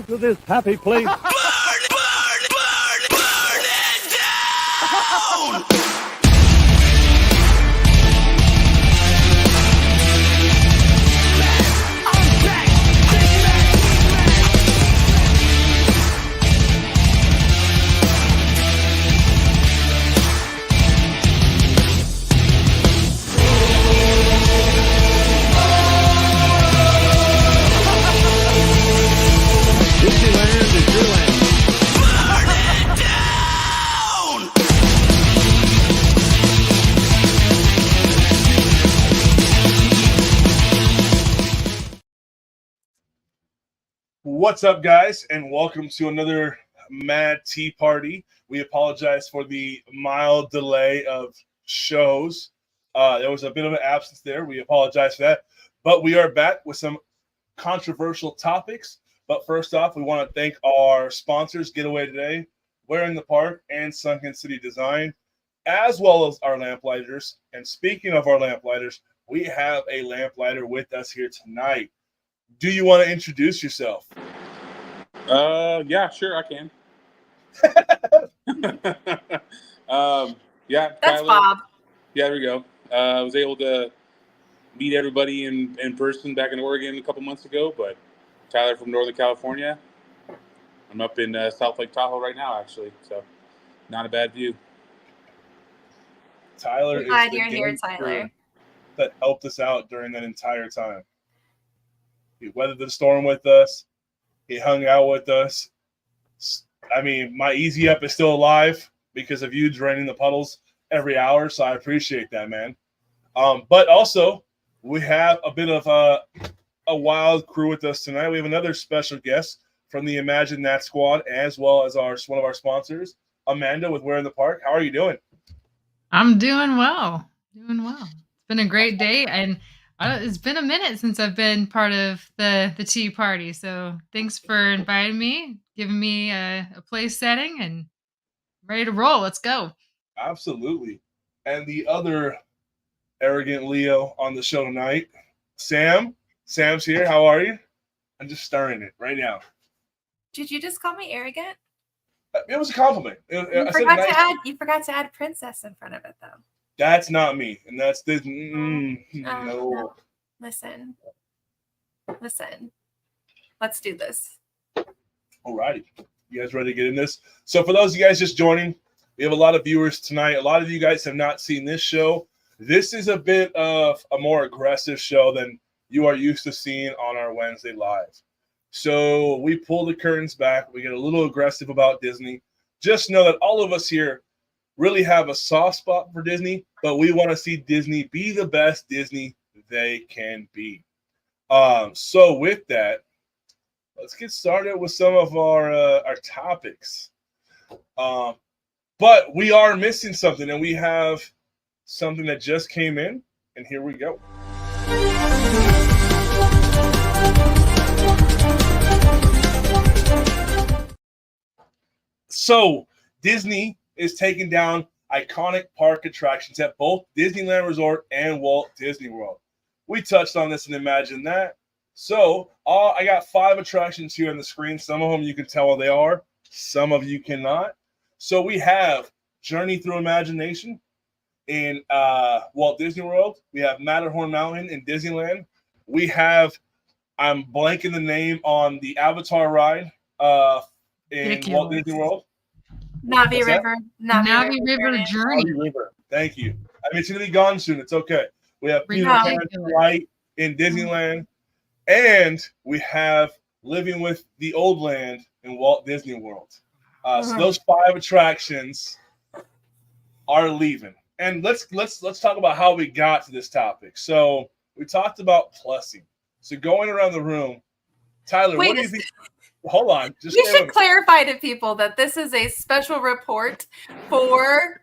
to this happy place. Burn it down! Disneyland is your land. Burn it down! What's up, guys, and welcome to another Mad Tea Party. We apologize for the mild delay of shows. There was a bit of an absence there. We apologize for that. But we are back with some controversial topics. But first off, we want to thank our sponsors, Getaway Today, Where in the Park, and Sunken City Design, as well as our lamplighters. And speaking of our lamplighters, we have a lamplighter with us here tonight. Do you want to introduce yourself? Yeah, sure, I can. Yeah, That's Tyler. Bob. Yeah, there we go. I was able to meet everybody in person back in Oregon a couple months ago, but Tyler from Northern California. I'm up in South Lake Tahoe right now, actually, so not a bad view. Tyler is Glad the you're here, gangster Tyler. that helped us out during that entire time. He weathered the storm with us. He hung out with us. I mean, my Easy Up is still alive because of you draining the puddles every hour, so I appreciate that, man. But also, we have a bit of a wild crew with us tonight. We have another special guest from the Imagine That squad, as well as one of our sponsors, Amanda with Where in the Park. How are you doing? I'm doing well. It's been a great day, and it's been a minute since I've been part of the tea party. So thanks for inviting me, giving me a place setting, and ready to roll. Let's go. Absolutely. And the other arrogant Leo on the show tonight, Sam. Sam's here. How are you? I'm just stirring it right now. Did you just call me arrogant? It was a compliment. You I said forgot nice. to add. You forgot to add princess in front of it, though. That's not me, and that's this. No. No. Listen. Let's do this. Alrighty, you guys ready to get in this? So for those of you guys just joining, we have a lot of viewers tonight. A lot of you guys have not seen this show. This is a bit of a more aggressive show than you are used to seeing on our Wednesday live. So we pull the curtains back. We get a little aggressive about Disney. Just know that all of us here really have a soft spot for Disney, but we want to see Disney be the best Disney they can be. So with that, let's get started with some of our topics. But we are missing something, and we have something that just came in, and here we go. So Disney is taking down iconic park attractions at both Disneyland Resort and Walt Disney World. We touched on this and Imagine That. So I got 5 attractions here on the screen. Some of them you can tell what they are. Some of you cannot. So we have Journey Through Imagination in Walt Disney World. We have Matterhorn Mountain in Disneyland. We have, I'm blanking the name on the Avatar ride in Walt Disney World. Navi What's that? River. Navi River Journey. Navi River. Thank you. I mean, it's going to be gone soon. It's okay. We have Peter Ridiculous. Pan Flight in Disneyland. And we have Living with the Old Land in Walt Disney World. So those 5 attractions are leaving. And let's talk about how we got to this topic. So we talked about plussing. So going around the room, Tyler, Wait what do a you think? Hold on. Just We stay should with me. clarify to people that this is a special report for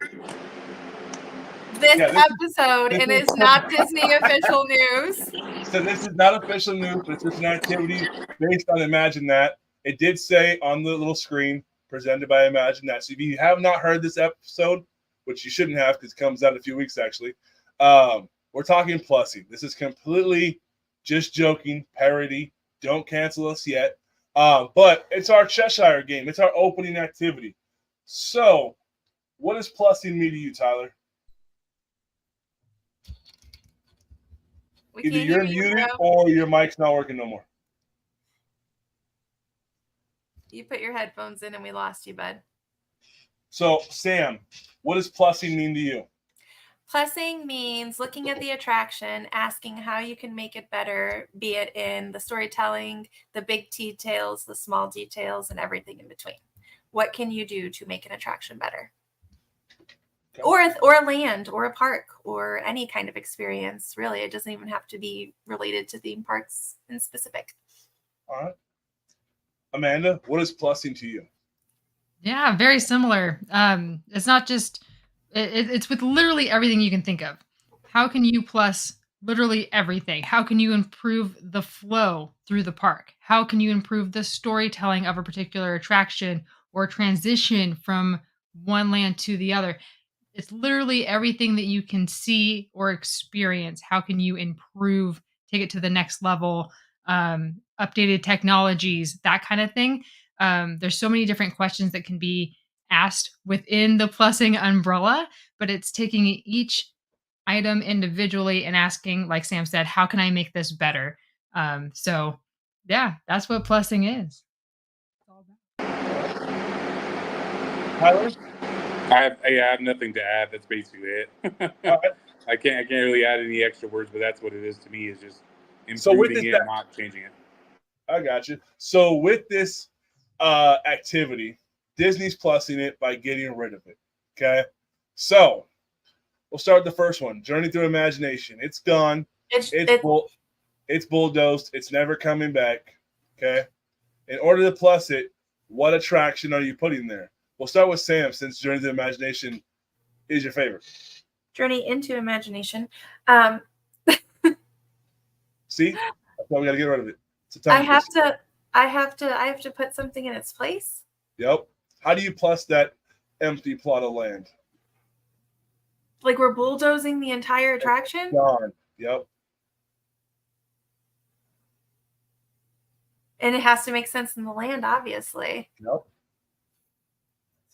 this episode. It is not Disney official news. So this is not official news, but it's just an activity based on Imagine That. It did say on the little screen, presented by Imagine That. So if you have not heard this episode, which you shouldn't have because it comes out in a few weeks actually, we're talking plussing. This is completely just joking, parody. Don't cancel us yet. But it's our Cheshire game. It's our opening activity. So, what does plussing mean to you, Tyler? We Either can't you're hear you, muted bro. or your mic's not working no more. You put your headphones in and we lost you, bud. So, Sam, what does plussing mean to you? Plussing means looking at the attraction, asking how you can make it better, be it in the storytelling, the big details, the small details, and everything in between. What can you do to make an attraction better? Okay. Or a land or a park or any kind of experience. Really, it doesn't even have to be related to theme parks in specific. All right. Amanda, what is plussing to you? Yeah, very similar. It's not just it's with literally everything you can think of. How can you plus literally everything? How can you improve the flow through the park? How can you improve the storytelling of a particular attraction or transition from one land to the other? It's literally everything that you can see or experience. How can you improve, take it to the next level, updated technologies, that kind of thing. There's so many different questions that can be asked within the plussing umbrella, but it's taking each item individually and asking, like Sam said, how can I make this better? So, yeah, that's what plussing is. Tyler? I have nothing to add. That's basically it. All right. I can't really add any extra words, but that's what it is to me. Is just So with improving this- it, not changing it. I got you. So with this activity, Disney's plussing it by getting rid of it. Okay. So we'll start with the first one. Journey through Imagination. It's gone. It's bulldozed. It's never coming back. Okay. In order to plus it, what attraction are you putting there? We'll start with Sam, since Journey through Imagination is your favorite. Journey into Imagination. See? That's why we gotta get rid of it. It's a I time have question. I have to put something in its place. Yep. How do you plus that empty plot of land? Like we're bulldozing the entire attraction. Gone. Yep. And it has to make sense in the land, obviously. Yep.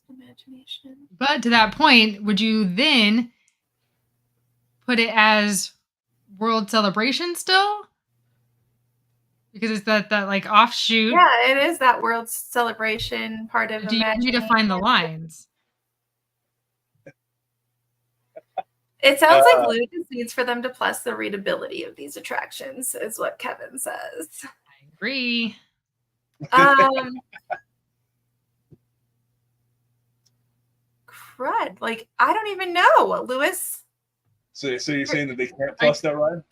Imagination. But to that point, would you then put it as World Celebration still? Because it's that like offshoot. Yeah, it is that world celebration part of Do you Imagination. redefine the lines? It sounds like Lou just needs for them to plus the readability of these attractions, is what Kevin says. I agree. Crud. Like, I don't even know, Lewis. So you're saying that they can't plus that ride?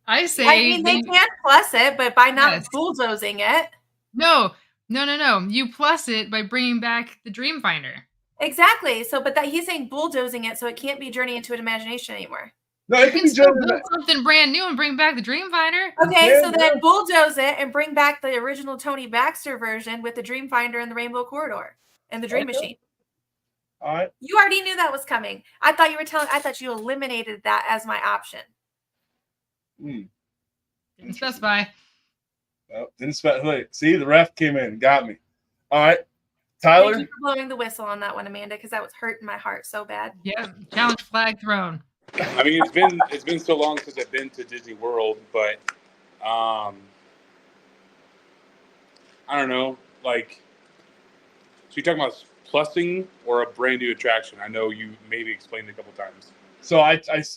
I say I mean, they can plus it, but by not Yes. bulldozing it. No. You plus it by bringing back the Dreamfinder. Exactly. So, but that he's saying bulldozing it, so it can't be Journey into Imagination anymore. No, it You can can be still Journey. build something brand new and bring back the Dreamfinder. Okay, Yeah, so then bulldoze it and bring back the original Tony Baxter version with the Dreamfinder and the Rainbow Corridor and the Dream Okay. Machine. All right. You already knew that was coming. I thought you eliminated that as my option. Didn't specify. Oh, didn't wait. See, the ref came in, got me. All right, Tyler. Thank you for blowing the whistle on that one, Amanda, because that was hurting my heart so bad. Yep. Challenge flag thrown. I mean, it's been so long since I've been to Disney World, but I don't know. Like, so you're talking about plussing or a brand new attraction? I know you maybe explained it a couple times. So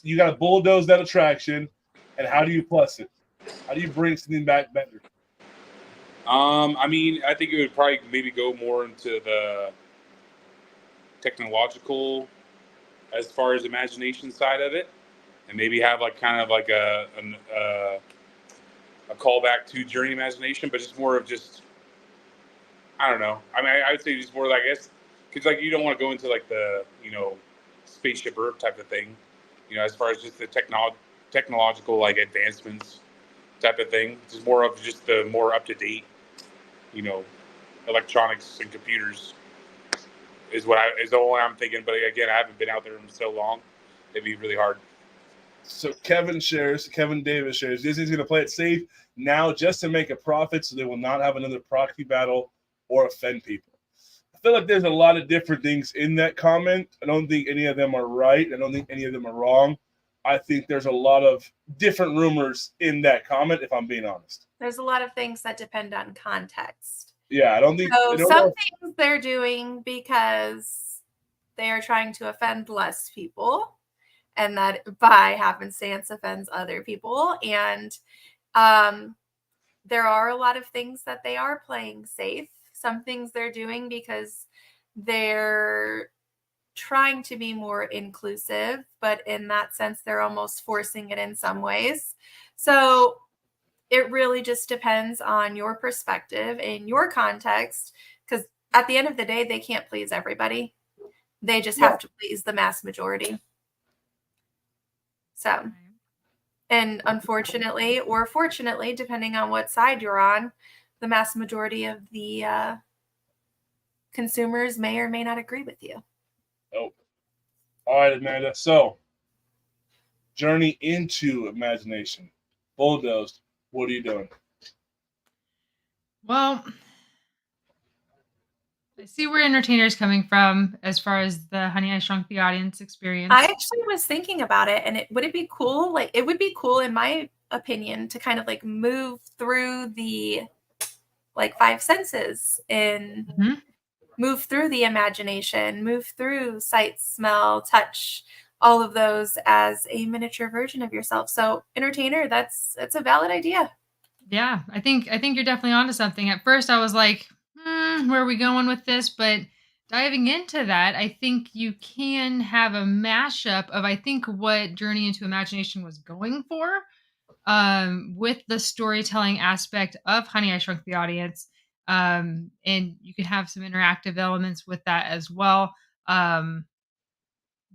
you got to bulldoze that attraction, and how do you plus it? How do you bring something back better? I mean, I think it would probably maybe go more into the technological, as far as imagination side of it, and maybe have like kind of like a callback to Journey Imagination, but just more of just, I don't know. I mean, I would say just more like, I guess, because like you don't want to go into like the spaceship Earth type of thing, as far as just the technological like advancements type of thing. It's more of just the more up to date, electronics and computers is the only I'm thinking. But again, I haven't been out there in so long; it'd be really hard. So Kevin Davis shares, Disney's going to play it safe, now just to make a profit so they will not have another proxy battle or offend people. I feel like there's a lot of different things in that comment. I don't think any of them are right. I don't think any of them are wrong. I think there's a lot of different rumors in that comment, if I'm being honest. There's a lot of things that depend on context. Yeah, I don't think. So some things they're doing because they are trying to offend less people, and that by happenstance offends other people. And there are a lot of things that they are playing safe. Some things they're doing because they're trying to be more inclusive, but in that sense, they're almost forcing it in some ways. So it really just depends on your perspective and your context, because at the end of the day, they can't please everybody. They just have to please the mass majority. So, and unfortunately, or fortunately, depending on what side you're on, the mass majority of the consumers may or may not agree with you. Oh. All right, Amanda. So, journey into imagination. Bulldozed. What are you doing? Well, I see where entertainers coming from as far as the Honey I Shrunk the Audience experience. I actually was thinking about it, and would it be cool? Like, it would be cool, in my opinion, to kind of like move through the like five senses and move through the imagination, move through sight, smell, touch, all of those as a miniature version of yourself. So, entertainer, that's a valid idea. Yeah, I think you're definitely onto something. At first, I was like, where are we going with this? But diving into that, I think you can have a mashup of, I think, what Journey into Imagination was going for, with the storytelling aspect of Honey I Shrunk the Audience, and you can have some interactive elements with that as well.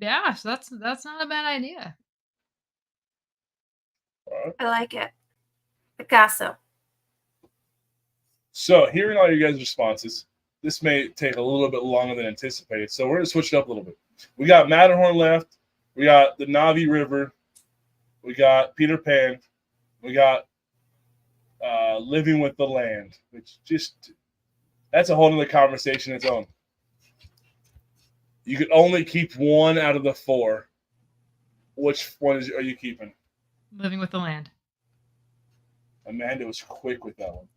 Yeah, so that's not a bad idea. I like it. Picasso. So, hearing all you guys' responses, this may take a little bit longer than anticipated. So, we're going to switch it up a little bit. We got Matterhorn left. We got the Navi River. We got Peter Pan. We got Living with the Land, which that's a whole other conversation its own. You could only keep one out of the four. Which one are you keeping? Living with the Land. Amanda was quick with that one.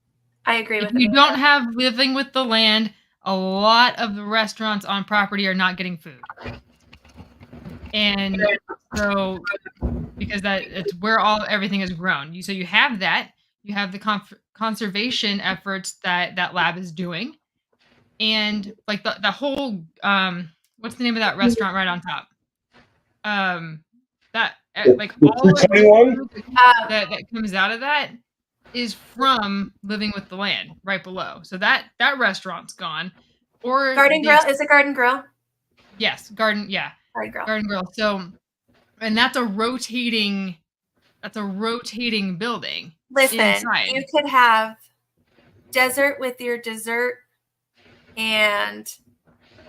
I agree with If you don't have Living with the Land, a lot of the restaurants on property are not getting food. And so, because it's where everything is grown. So you have that. You have the conservation efforts that lab is doing. And like the whole, what's the name of that restaurant right on top? That like all of the that comes out of that is from Living with the Land right below. So that restaurant's gone. Or Garden Grill. Is it Garden Grill? Yes, Garden. Yeah, Garden Grill. So, and that's a rotating building. Listen, inside. You could have desert with your dessert, and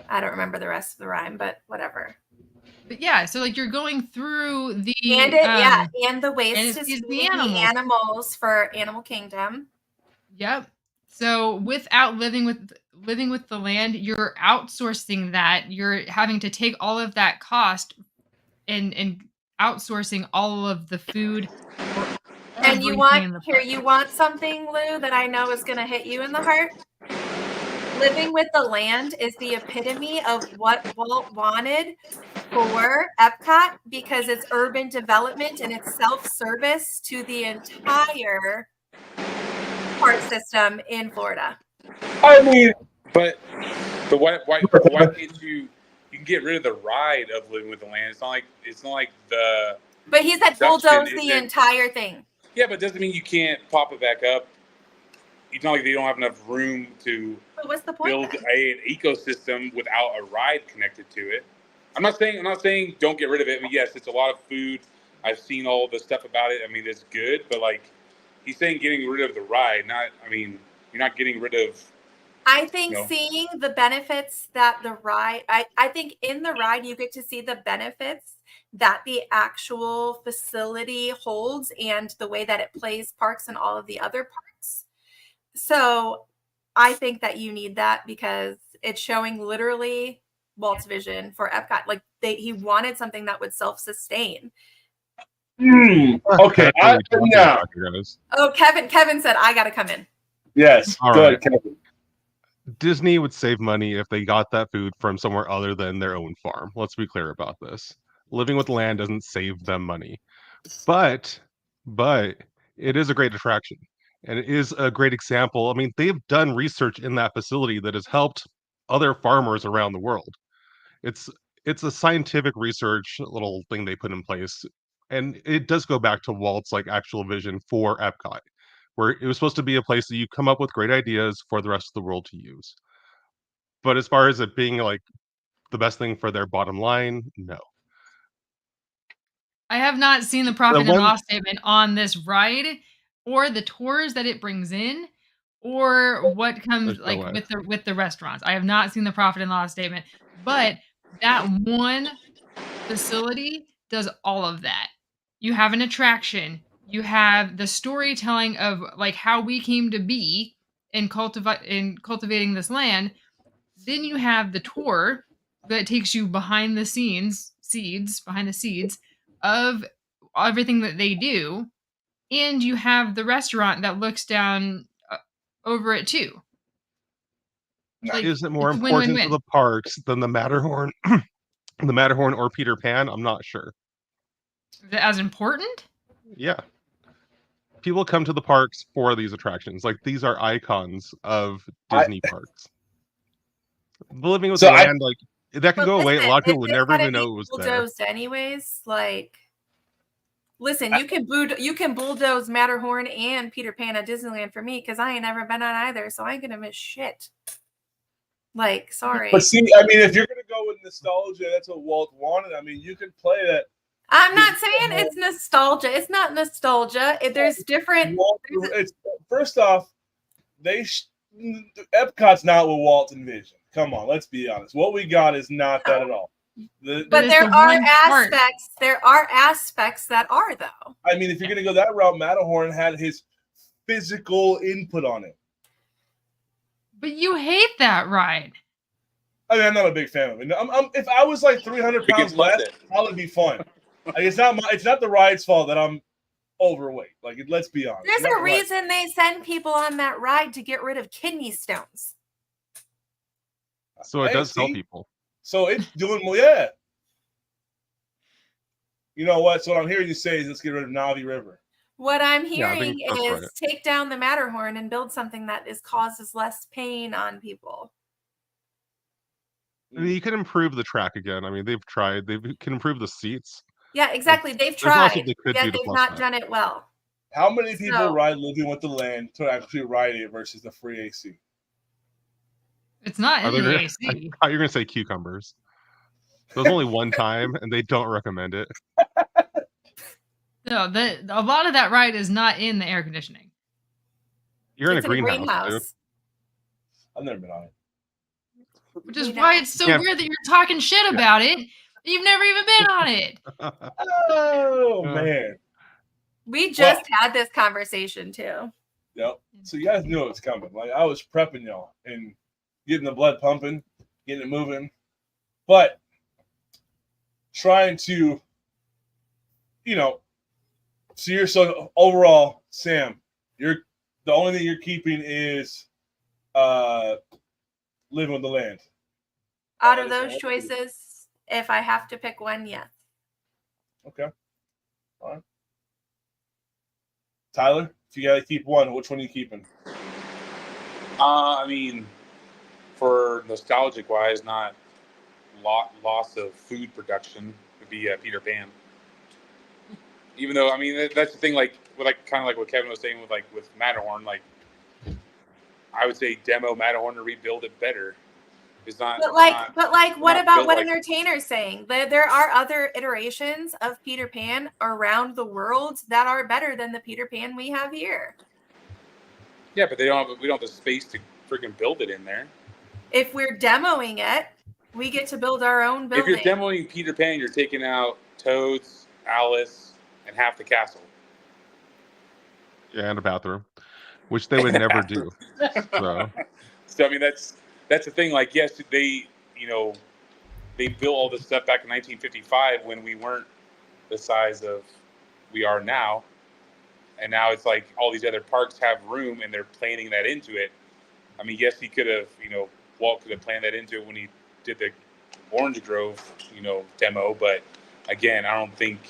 I don't remember the rest of the rhyme, but whatever. But yeah, so like you're going through the and the waste is the animals for Animal Kingdom. Yep. So without living with the land, you're outsourcing that. You're having to take all of that cost and outsourcing all of the food. And you want something, Lou, that I know is going to hit you in the heart? Living with the Land is the epitome of what Walt wanted for Epcot, because it's urban development and it's self-service to the entire park system in Florida. I mean, but why can't you can get rid of the ride of Living with the Land? It's not like the. But he said bulldoze the entire thing. Yeah, but it doesn't mean you can't pop it back up. It's not like they don't have enough room to what's the point build an ecosystem without a ride connected to it. I'm not saying don't get rid of it. I mean, yes, it's a lot of food. I've seen all the stuff about it. I mean, it's good, but like he's saying getting rid of the ride, you're not getting rid of I think No. seeing the benefits that the ride, I think in the ride, you get to see the benefits that the actual facility holds and the way that it plays parks and all of the other parks. So I think that you need that because it's showing literally Walt's vision for Epcot. Like he wanted something that would self-sustain. Okay. Now. Oh, Kevin said, I got to come in. Yes. All Go right. ahead, Kevin. Disney would save money if they got that food from somewhere other than their own farm. Let's be clear about this. Living with land doesn't save them money. But it is a great attraction. And it is a great example. I mean, they've done research in that facility that has helped other farmers around the world. It's a scientific research little thing they put in place. And it does go back to Walt's like actual vision for Epcot, where it was supposed to be a place that you come up with great ideas for the rest of the world to use. But as far as it being like the best thing for their bottom line, no. I have not seen the profit and loss statement on this ride or the tours that it brings in or what comes There's no like way. with the restaurants. I have not seen the profit and loss statement, but that one facility does all of that. You have an attraction, you have the storytelling of like how we came to be in cultivating this land. Then you have the tour that takes you behind the seeds of everything that they do, and you have the restaurant that looks down over it too. Like, Is it more it's a important to win-win-win. the parks than the Matterhorn, the Matterhorn or Peter Pan? I'm not sure. Is it as important? Yeah. People come to the parks for these attractions. Like these are icons of Disney parks. The Living with the Land, like that could go away. A lot of people would never even know it was there. Bulldozed anyways, like, listen, you can bulldoze Matterhorn and Peter Pan at Disneyland for me because I ain't never been on either, so I ain't gonna miss shit. Like, sorry. But see, I mean, if you're gonna go with nostalgia, that's what Walt wanted. I mean, you can play that. I'm not saying it's nostalgia. It's not nostalgia. There's different. It's first off, Epcot's not what Walt envisioned. Come on, let's be honest. What we got is not that at all. But there are aspects. There are aspects that are though. I mean, if you're gonna go that route, Matterhorn had his physical input on it. But you hate that ride. I mean, I'm not a big fan of it. If I was like 300 pounds less, that would be fun. Like, it's not the ride's fault that I'm overweight. Like, let's be honest. There's a reason they send people on that ride to get rid of kidney stones. So it does help people. So it's doing well, yeah. You know what? So what I'm hearing you say is let's get rid of Navi River. What I'm hearing is take down the Matterhorn and build something that causes less pain on people. I mean, you can improve the track again. I mean, they've tried. They can improve the seats. Yeah, exactly. They've tried, yet they've not done it well. How many people ride Living with the Land to actually ride it versus the free AC? It's not in the AC. I thought you were going to say cucumbers. There's only one time, and they don't recommend it. No, a lot of that ride is not in the air conditioning. You're in a greenhouse, dude. I've never been on it. Which is why it's so weird that you're talking shit about it. You've never even been on it. Oh, man. We just had this conversation, too. Yep. So you guys knew it was coming. Like, I was prepping y'all and getting the blood pumping, getting it moving. But trying to, so overall, Sam, the only thing you're keeping is Living with the Land. Out of those choices, if I have to pick one, yes. Okay. All right. Tyler, if you got to keep one, which one are you keeping? I mean, for nostalgic wise, not loss of food production would be Peter Pan. Even though, I mean, that's the thing, kind of like what Kevin was saying with Matterhorn, I would say demo Matterhorn to rebuild it better. It's not. But what about what Entertainer's saying? There are other iterations of Peter Pan around the world that are better than the Peter Pan we have here. Yeah, but we don't have the space freaking build it in there. If we're demoing it, we get to build our own building. If you're demoing Peter Pan, you're taking out Toads, Alice, and half the castle. Yeah, and a bathroom, which they would never do. So So I mean, that's the thing. Like, yes, they built all this stuff back in 1955 when we weren't the size of we are now, and now it's like all these other parks have room and they're planning that into it. I mean, yes, he could have, Walt could have planned that into it when he did the Orange Grove, demo. But again, I don't think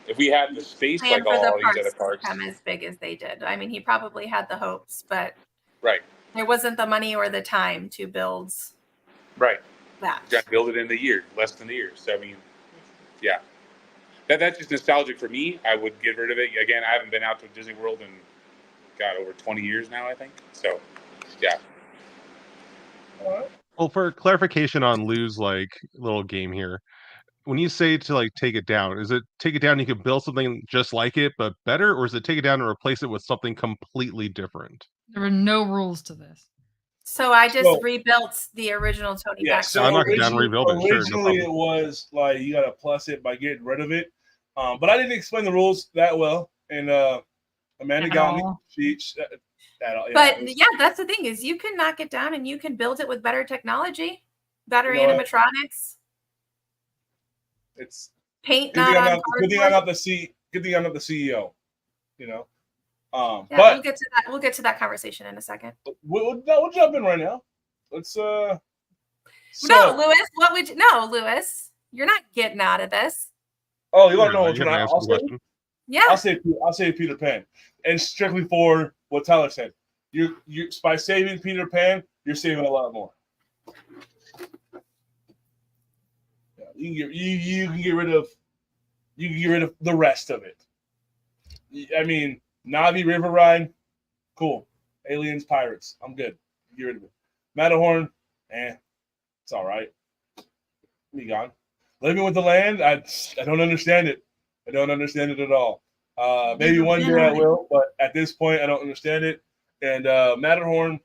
if we had the space like all these other parks, become as big as they did. I mean, he probably had the hopes, but right, there wasn't the money or the time to build. Right. That. You got to build it in the year, less than a year. So I mean, yeah, that's just nostalgic for me. I would get rid of it. Again, I haven't been out to Disney World in over 20 years now, I think. So, yeah. well, for clarification on Lou's little game here, when you say to take it down, is it take it down you can build something just like it but better, or is it take it down and replace it with something completely different? There were no rules to this. So I just rebuilt the original Tony Baxter. So I'm not down rebuild it. Sure, no originally it was you got to plus it by getting rid of it, but I didn't explain the rules that well, and Amanda got me. Yeah, that's the thing is you can knock it down and you can build it with better technology, better animatronics. It's paint. Good thing I'm not the CEO. Yeah, but we'll get to that. We'll get to that conversation in a second. We'll jump in right now. Let's. No, Lewis. What would you? No, Lewis. You're not getting out of this. Oh, you want to know what Yeah. I'll say Peter Pan, and strictly for what Tyler said. You by saving Peter Pan, you're saving a lot more. Yeah, you can get rid of the rest of it. I mean, Navi River Ride, cool. Aliens, Pirates, I'm good. Get rid of it. Matterhorn, it's all right. Be gone. Living with the Land, I don't understand it. I don't understand it at all. Maybe one day I will, but at this point, I don't understand it. And Matterhorn,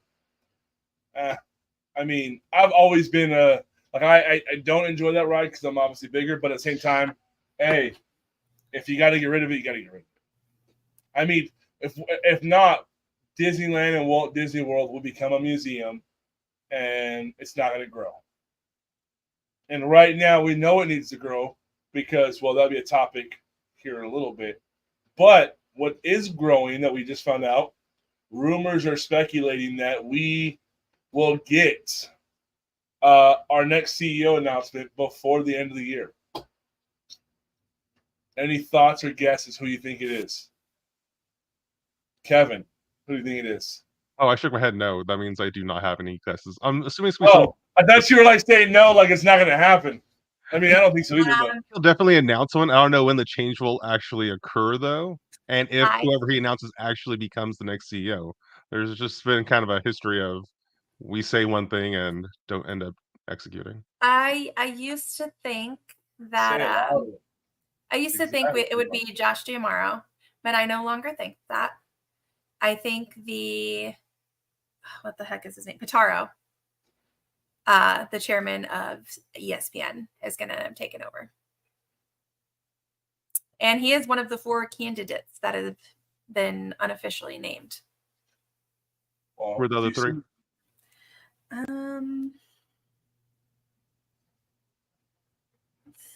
I mean, I've always been I don't enjoy that ride because I'm obviously bigger, but at the same time, hey, if you got to get rid of it, you got to get rid of it. I mean, if not, Disneyland and Walt Disney World will become a museum, and it's not going to grow. And right now, we know it needs to grow because, well, that'll be a topic here in a little bit. But what is growing that we just found out, rumors are speculating that we will get our next CEO announcement before the end of the year. Any thoughts or guesses who you think it is? Kevin, who do you think it is? Oh, I shook my head no. That means I do not have any guesses. I'm assuming it's I thought you were saying no, like it's not going to happen. I mean, I don't think so either. But he'll definitely announce one. I don't know when the change will actually occur, though, and if whoever he announces actually becomes the next CEO. There's just been kind of a history of we say one thing and don't end up executing. I used to think that it would be Josh D'Amaro, but I no longer think that. I think what the heck is his name? Pitaro, the chairman of ESPN, is going to end up taking over. And he is one of the 4 candidates that have been unofficially named. Who are the other 3? Let's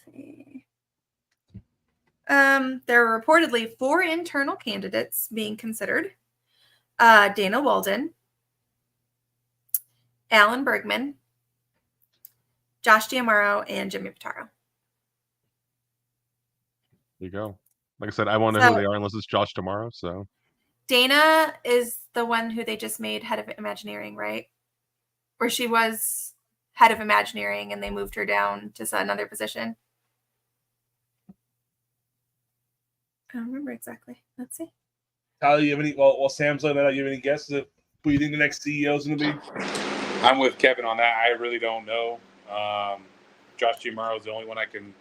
see. There are reportedly 4 internal candidates being considered. Dana Walden, Alan Bergman, Josh D'Amaro, and Jimmy Pitaro. There you go. Like I said, I won't know who they are unless it's Josh tomorrow. So Dana is the one who they just made head of Imagineering, right? Where she was head of Imagineering and they moved her down to another position. I don't remember exactly. Let's see. Tyler, you have any? Well, Sam's letting that out. You have any guesses of who you think the next CEO is going to be? I'm with Kevin on that. I really don't know. Josh D'Amaro is the only one I can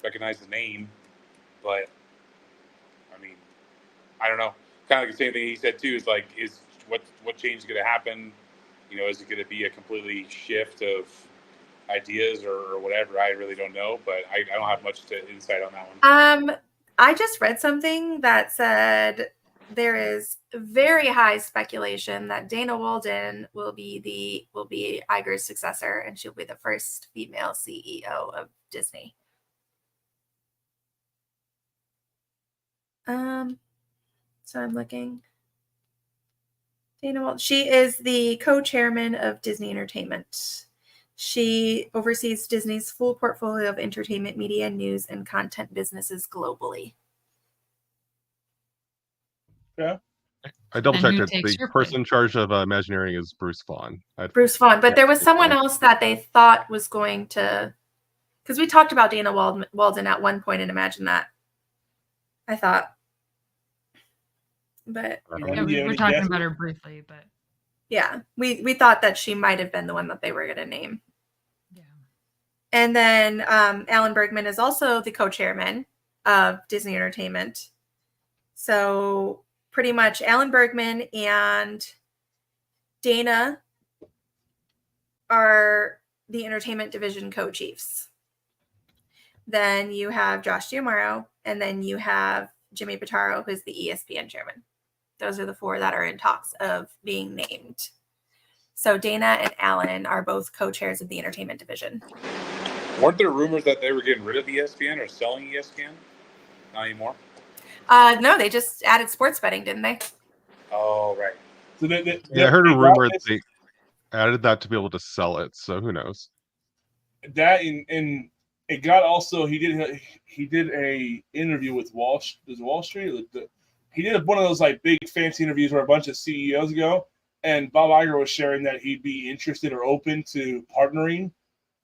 recognize the name, but I mean, I don't know. Kind of like the same thing he said too. Is what change is going to happen You know, is it going to be a completely shift of ideas or whatever? I really don't know, but I don't have much insight on that one. I just read something that said there is very high speculation that Dana Walden will be Iger's successor, and she'll be the first female CEO of Disney. So I'm looking. Dana Walden. She is the co-chairman of Disney Entertainment. She oversees Disney's full portfolio of entertainment, media, news, and content businesses globally. Yeah. I double checked who it. takes The your person place? in charge of Imagineering is Bruce Vaughn. Bruce Vaughn. But Yeah, there was Bruce someone Vaughn. else that they thought was going to, because we talked about Dana Walden at one point and Imagine That, I thought. But Yeah, we were talking about her briefly, but yeah, we thought that she might have been the one that they were going to name. yeah. And then Alan Bergman is also the co-chairman of Disney Entertainment. So pretty much Alan Bergman and Dana are the entertainment division co-chiefs. Then you have Josh Giamaro, and then you have Jimmy Pitaro, who's the ESPN chairman. Those are the four that are in talks of being named. So Dana and Alan are both co-chairs of the entertainment division. Weren't there rumors that they were getting rid of ESPN or selling ESPN? Not anymore? No, they just added sports betting, didn't they? Oh, right. So I heard a rumor that they added that to be able to sell it. So who knows? That and it got also he did a interview with Wall Street. He did one of those like big fancy interviews where a bunch of CEOs go, and Bob Iger was sharing that he'd be interested or open to partnering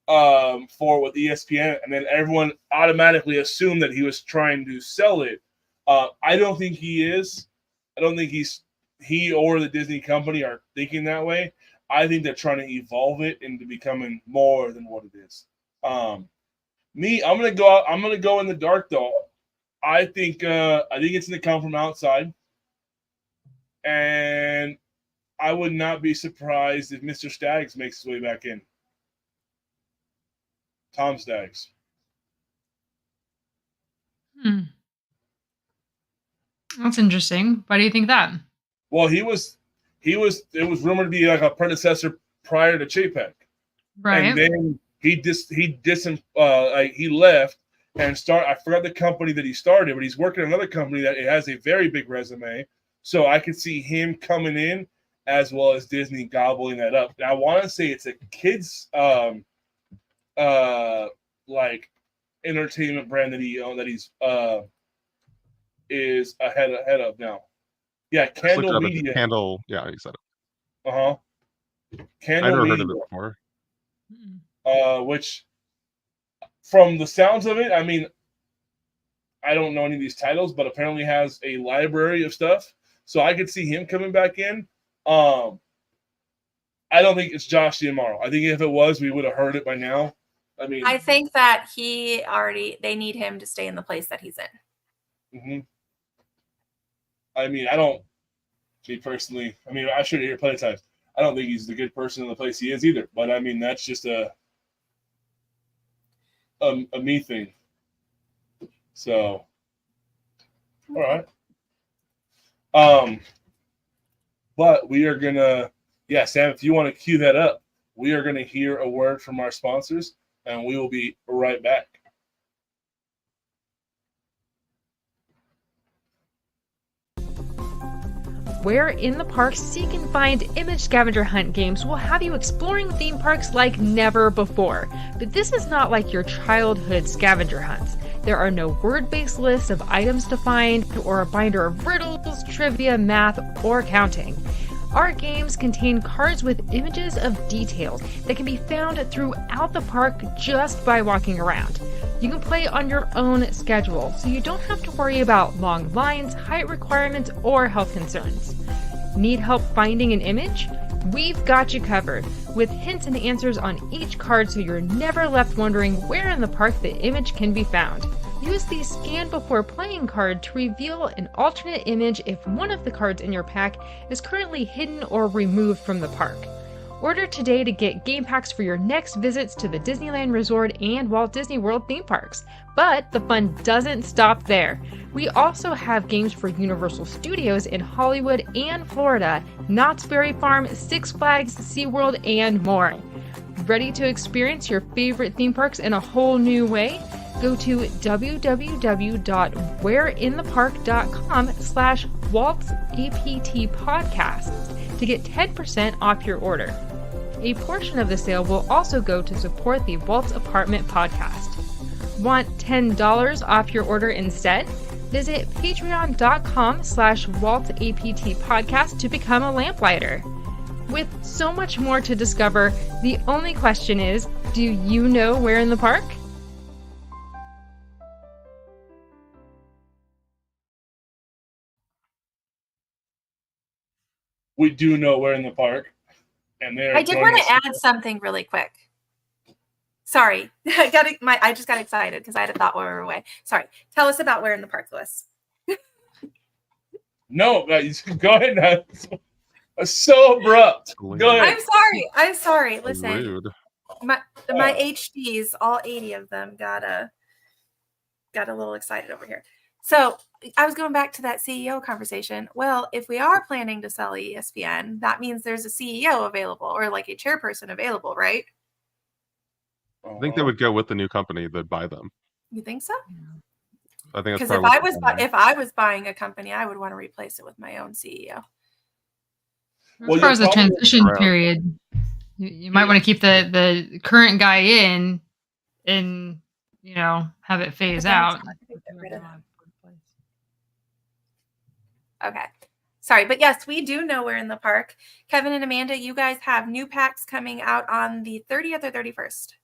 with ESPN, and then everyone automatically assumed that he was trying to sell it. I don't think he is. I don't think he or the Disney company are thinking that way. I think they're trying to evolve it into becoming more than what it is. I'm gonna go out. I'm gonna go in the dark though. I think it's gonna come from outside, and I would not be surprised if Mr. Staggs makes his way back in. Tom Staggs. That's interesting. Why do you think that? Well, it was rumored to be like a predecessor prior to Chapek. Right. And then he left and I forgot the company that he started, but he's working at another company that it has a very big resume. So I could see him coming in as well as Disney gobbling that up. Now I want to say it's a kids like entertainment brand that he's is ahead of now. Yeah, Candle Media. Candle, yeah, he said it. Uh-huh. Candle I never Media. heard of it before. Which from the sounds of it, I mean, I don't know any of these titles, but apparently has a library of stuff. So I could see him coming back in. I don't think it's Josh Giamaro. I think if it was, we would have heard it by now. I mean, I think that they need him to stay in the place that he's in. Mm-hmm. I mean, I don't, me personally, I mean, I should hear plenty of times. I don't think he's the good person in the place he is either. But I mean, that's just a me thing. So, all right. But we are gonna, Sam, if you want to cue that up, we are gonna hear a word from our sponsors, and we will be right back. Where in the park seek and find image scavenger hunt games will have you exploring theme parks like never before. But this is not like your childhood scavenger hunts. There are no word-based lists of items to find or a binder of riddles, trivia, math, or counting. Our games contain cards with images of details that can be found throughout the park just by walking around. You can play on your own schedule, so you don't have to worry about long lines, height requirements, or health concerns. Need help finding an image? We've got you covered, with hints and answers on each card so you're never left wondering where in the park the image can be found. Use the Scan Before Playing card to reveal an alternate image if one of the cards in your pack is currently hidden or removed from the park. Order today to get game packs for your next visits to the Disneyland Resort and Walt Disney World theme parks. But the fun doesn't stop there. We also have games for Universal Studios in Hollywood and Florida, Knott's Berry Farm, Six Flags, SeaWorld, and more. Ready to experience your favorite theme parks in a whole new way? Go to www.wherein-the-park.com/WaltzAPT podcast to get 10% off your order. A portion of the sale will also go to support the Walt's Apartment podcast. Want $10 off your order instead? Visit patreon.com/WaltzAPT podcast to become a lamplighter. With so much more to discover, the only question is, do you know where in the park? We do know we're in the park, and they're. I did want to add something really quick. Sorry, I just got excited because I had a thought while we were away. Sorry, tell us about where in the park, Louis. No, you go ahead. Now. It's so abrupt. Go ahead. I'm sorry. Listen, Rude. my HDs, all 80 of them, got a little excited over here. So I was going back to that CEO conversation. Well, if we are planning to sell ESPN, that means there's a CEO available or like a chairperson available, right? I think they would go with the new company that buy them. You think so? I think that's because if I was buying a company, I would want to replace it with my own CEO. As far as the transition period, you might want to keep the current guy in and have it phase out. Okay. Sorry, but yes, we do know we're in the park. Kevin and Amanda, you guys have new packs coming out on the 30th or 31st?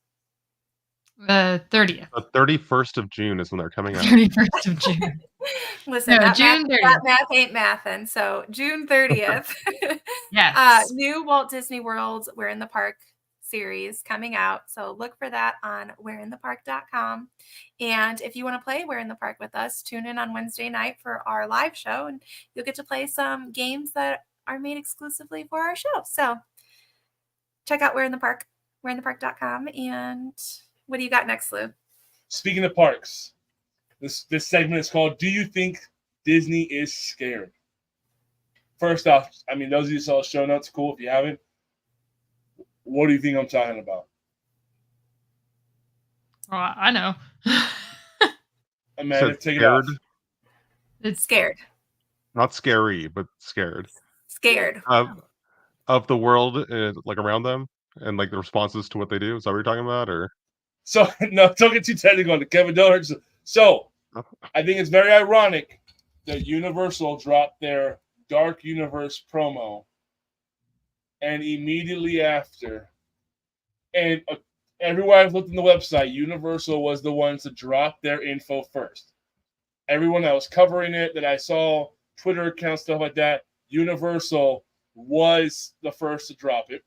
30th. The 31st of June is when they're coming out. 31st of June. Listen, No, that June 30th. That math ain't mathin'. So June 30th. Yes. New Walt Disney World We're in the Park series coming out. So look for that on wherein-the-park.com. And if you want to play We're in the Park with us, tune in on Wednesday night for our live show, and you'll get to play some games that are made exclusively for our show. So check out We're in the Park, wherein-the-park.com. And what do you got next, Lou? Speaking of parks, this segment is called Do You Think Disney is Scared? First off, I mean, those of you who saw the show notes, cool. If you haven't, what do you think I'm talking about? Well, I know. Amanda, take it off. It's scared. Not scary, but scared. Scared. Of the world, like around them, and like the responses to what they do. Is that what you're talking about, or? So no, don't get too technical. Kevin, don't hurt yourself. So I think it's very ironic that Universal dropped their Dark Universe promo, and immediately after, and everywhere I've looked on the website, Universal was the ones to drop their info first. Everyone that was covering it, that I saw, Twitter accounts, stuff like that, Universal was the first to drop it.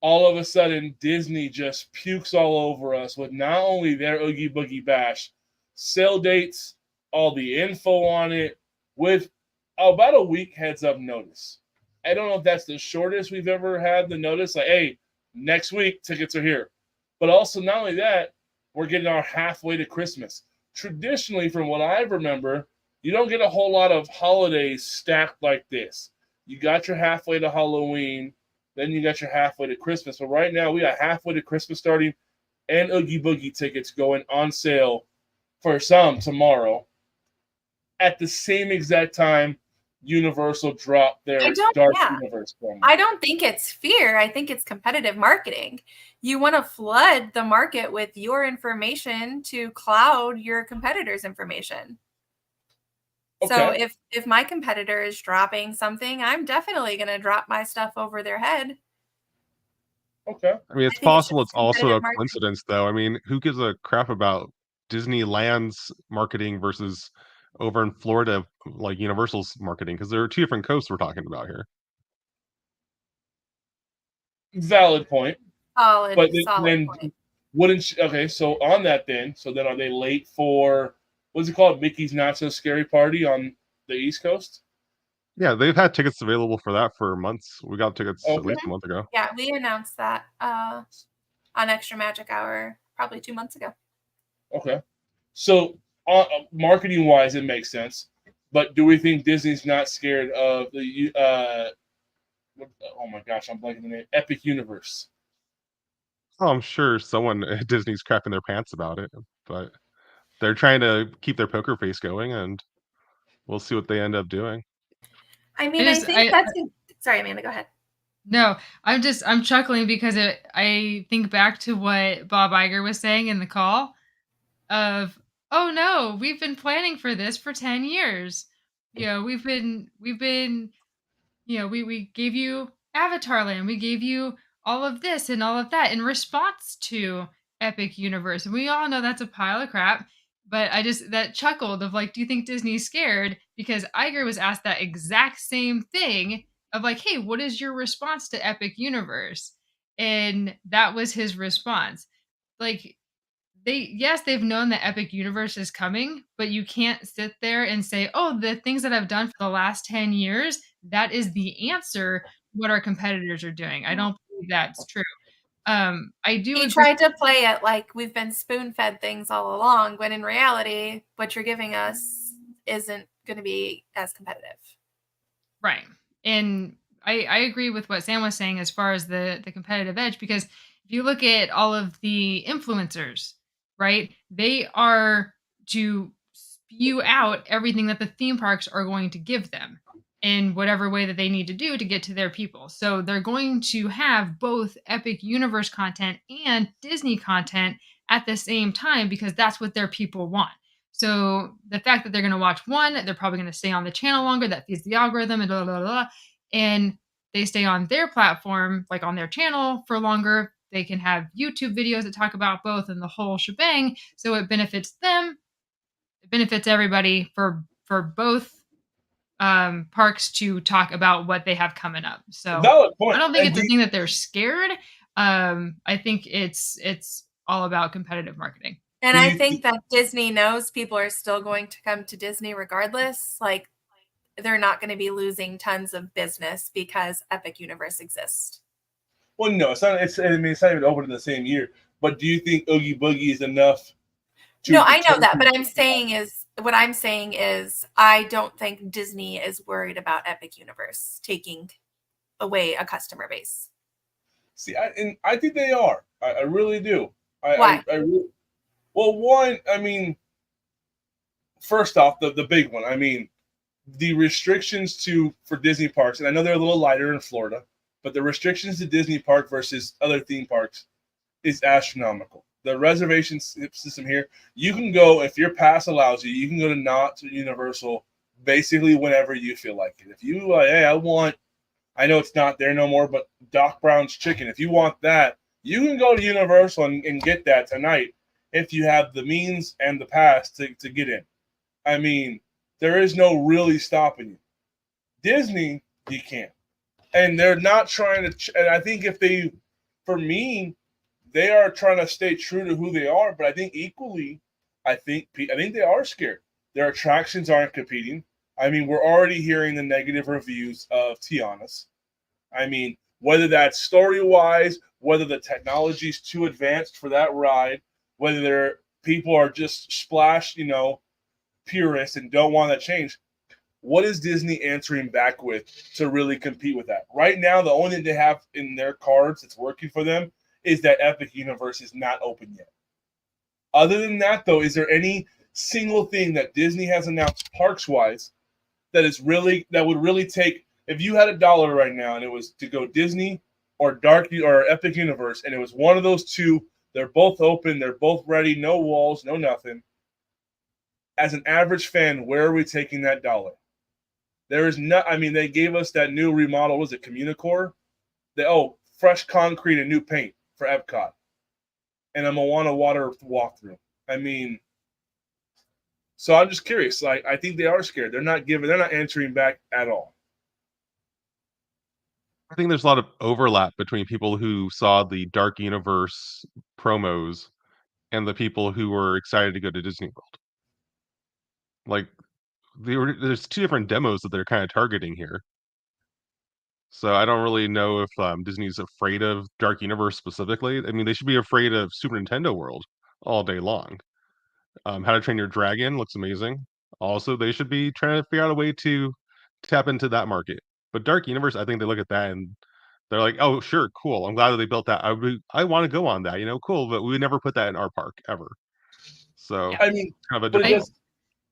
All of a sudden, Disney just pukes all over us with not only their Oogie Boogie Bash, sale dates, all the info on it, with about a week heads up notice. I don't know if that's the shortest we've ever had the notice, like, hey, next week, tickets are here. But also, not only that, we're getting our halfway to Christmas. Traditionally, from what I remember, you don't get a whole lot of holidays stacked like this. You got your halfway to Halloween, then you got your halfway to Christmas. But right now, we got halfway to Christmas starting and Oogie Boogie tickets going on sale for some tomorrow. At the same exact time, Universal dropped their Dark Universe promo. I don't think it's fear. I think it's competitive marketing. You want to flood the market with your information to cloud your competitors' information. Okay. So if my competitor is dropping something, I'm definitely going to drop my stuff over their head. Okay. I mean, it's possible it's also a coincidence, though. I mean, who gives a crap about Disneyland's marketing versus over in Florida, like Universal's marketing? Because there are two different coasts we're talking about here. Valid point. Solid then point. Wouldn't you, okay, so on that then, are they late for, what's it called, Mickey's Not So Scary Party on the East Coast? Yeah, they've had tickets available for that for months. We got tickets at Okay. least a month ago. Yeah, we announced that on Extra Magic Hour probably 2 months ago. Okay. So, marketing wise, it makes sense. But do we think Disney's not scared of the oh my gosh, I'm blanking the name. Epic Universe. Oh, I'm sure someone at Disney's crapping their pants about it, but they're trying to keep their poker face going, and we'll see what they end up doing. I mean, I think that's sorry, Amanda, go ahead. No, I'm chuckling because I think back to what Bob Iger was saying in the call of, "Oh no, we've been planning for this for 10 years. We've been we gave you Avatar Land, we gave you all of this and all of that in response to Epic Universe. And we all know that's a pile of crap. But I just that chuckled of like, do you think Disney's scared? Because Iger was asked that exact same thing of like, hey, what is your response to Epic Universe? And that was his response. Like they've known that Epic Universe is coming, but you can't sit there and say, "Oh, the things that I've done for the last 10 years, that is the answer to what our competitors are doing." I don't believe that's true. I do He agree. tried to play it like we've been spoon-fed things all along, when in reality, what you're giving us isn't going to be as competitive. Right. And I agree with what Sam was saying as far as the competitive edge, because if you look at all of the influencers, right, they are to spew out everything that the theme parks are going to give them in whatever way that they need to do to get to their people. So they're going to have both Epic Universe content and Disney content at the same time because that's what their people want. So the fact that they're going to watch one, they're probably going to stay on the channel longer. That feeds the algorithm and blah, blah, blah. And they stay on their platform, like on their channel for longer. They can have YouTube videos that talk about both and the whole shebang. So it benefits them. It benefits everybody for both parks to talk about what they have coming up. So Valid point. I don't think it's a thing that they're scared. I think it's all about competitive marketing. And I think that Disney knows people are still going to come to Disney regardless. Like, they're not going to be losing tons of business because Epic Universe exists. Well, no, it's not. It's not even open in the same year. But do you think Oogie Boogie is enough? No, I know that, but what I'm saying is, I don't think Disney is worried about Epic Universe taking away a customer base. See, I think they are. I really do. Why? Well, one, I mean, first off, the big one. I mean, the restrictions for Disney parks, and I know they're a little lighter in Florida, but the restrictions to Disney Park versus other theme parks is astronomical. The reservation system here, you can go, if your pass allows you, you can go to Universal basically whenever you feel like it. If you, hey, I know it's not there no more, but Doc Brown's chicken, if you want that, you can go to Universal and get that tonight if you have the means and the pass to get in. I mean, there is no really stopping you. Disney, you can't. And they're not trying to, and I think for me, they are trying to stay true to who they are, but I think equally, I think they are scared. Their attractions aren't competing. I mean, we're already hearing the negative reviews of Tiana's. I mean, whether that's story-wise, whether the technology's too advanced for that ride, whether people are just splash, purists and don't want that change. What is Disney answering back with to really compete with that? Right now, the only thing they have in their cards that's working for them is that Epic Universe is not open yet. Other than that, though, is there any single thing that Disney has announced parks-wise that would really take, if you had $1 right now and it was to go Disney or Epic Universe, and it was one of those two, they're both open, they're both ready, no walls, no nothing. As an average fan, where are we taking that $1? There is not. I mean, they gave us that new remodel. Was it Communicore? Fresh concrete and new paint for Epcot, and a Moana water walkthrough. I mean, so I'm just curious. Like, I think they are scared. They're not answering back at all. I think there's a lot of overlap between people who saw the Dark Universe promos and the people who were excited to go to Disney World. Like, there's two different demos that they're kind of targeting here. So I don't really know if Disney's afraid of Dark Universe specifically. I mean, they should be afraid of Super Nintendo World all day long. How to Train Your Dragon looks amazing. Also, they should be trying to figure out a way to tap into that market. But Dark Universe, I think they look at that and they're like, "Oh, sure, cool. I'm glad that they built that. I want to go on that. Cool." But we would never put that in our park ever. So I mean, kind of a but difficult.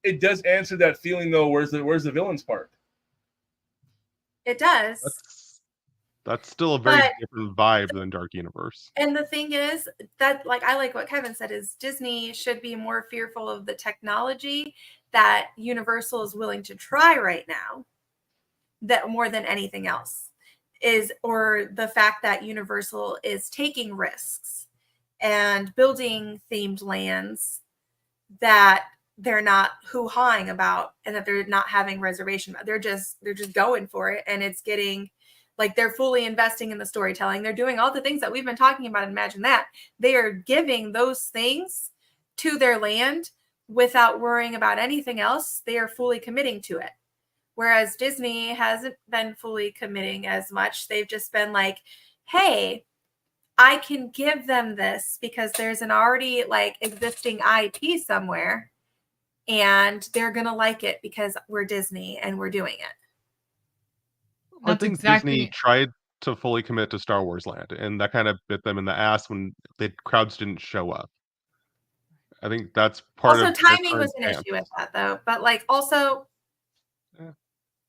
it does answer that feeling though. Where's the villains part? It does. That's still a very But- different vibe than Dark Universe. And the thing is that, like, I like what Kevin said, is Disney should be more fearful of the technology that Universal is willing to try right now, that more than anything else or the fact that Universal is taking risks and building themed lands that they're not hoo-hawing about and that they're not having reservation about. They're just going for it, and it's getting like they're fully investing in the storytelling. They're doing all the things that we've been talking about. Imagine that. They are giving those things to their land without worrying about anything else. They are fully committing to it. Whereas Disney hasn't been fully committing as much. They've just been like, hey, I can give them this because there's an already like existing IP somewhere, and they're going to like it because we're Disney and we're doing it. I think Disney tried to fully commit to Star Wars Land, and that kind of bit them in the ass when the crowds didn't show up. I think that's part also, of their timing was an current issue with that, though. But like, also,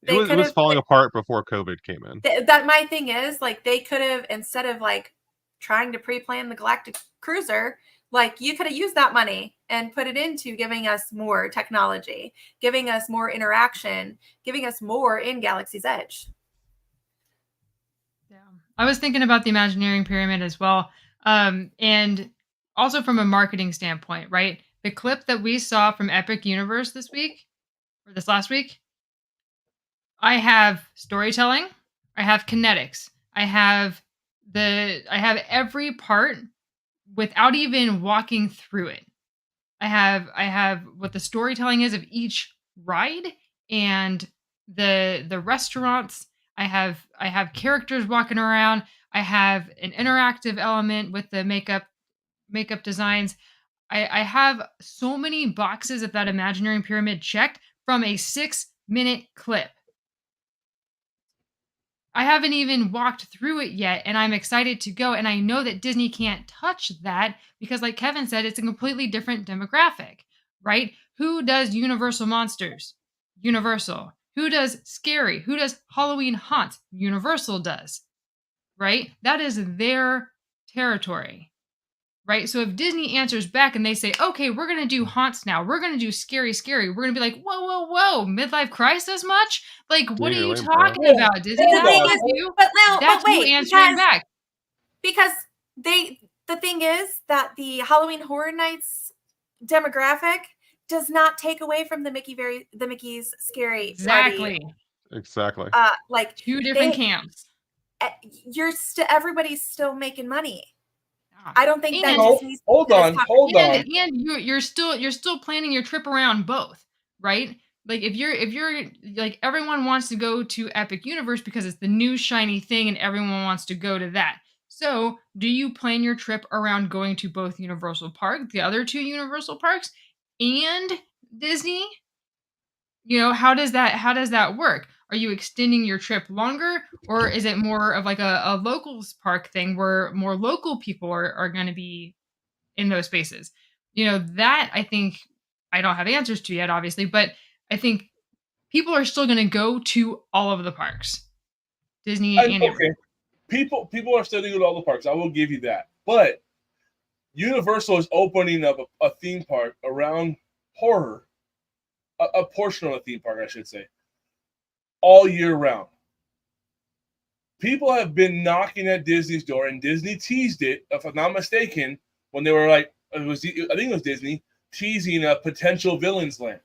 it was falling apart before COVID came in. That my thing is, like, they could have, instead of like trying to pre-plan the Galactic Cruiser, like, you could have used that money and put it into giving us more technology, giving us more interaction, giving us more in Galaxy's Edge. Yeah, I was thinking about the Imagineering Pyramid as well. And also from a marketing standpoint, right? The clip that we saw from Epic Universe this last week, I have storytelling, I have kinetics, I have every part without even walking through it. I have what the storytelling is of each ride and the restaurants. I have characters walking around. I have an interactive element with the makeup designs. I have so many boxes of that Imagineering Pyramid checked from a 6-minute clip. I haven't even walked through it yet, and I'm excited to go. And I know that Disney can't touch that because, like Kevin said, it's a completely different demographic, right? Who does Universal Monsters? Universal. Who does Scary? Who does Halloween Haunts? Universal does, right? That is their territory, right? So if Disney answers back and they say, okay, we're going to do Haunts now. We're going to do Scary. We're going to be like, whoa, midlife crisis much? Like, what are you talking about, Disney? That's you. That's you answering back. Because the thing is that the Halloween Horror Nights demographic does not take away from the Mickey's Scary Exactly. Party. Exactly. Like two different camps. Everybody's still making money. I don't think that Disney's hold on. And you're still planning your trip around both, right? Like if you're like, everyone wants to go to Epic Universe because it's the new shiny thing and everyone wants to go to that. So do you plan your trip around going to both Universal Park, the other two Universal parks, and Disney? How does that work? Are you extending your trip longer, or is it more of like a locals park thing where more local people are going to be in those spaces? That I think I don't have answers to yet, obviously, but I think people are still going to go to all of the parks, Disney and okay. People are still going to go to all the parks. I will give you that, but Universal is opening up a theme park around horror, a portion of a theme park, I should say, all year round. People have been knocking at Disney's door, and Disney teased it, if I'm not mistaken, when they were like, I think it was Disney teasing a potential villains land.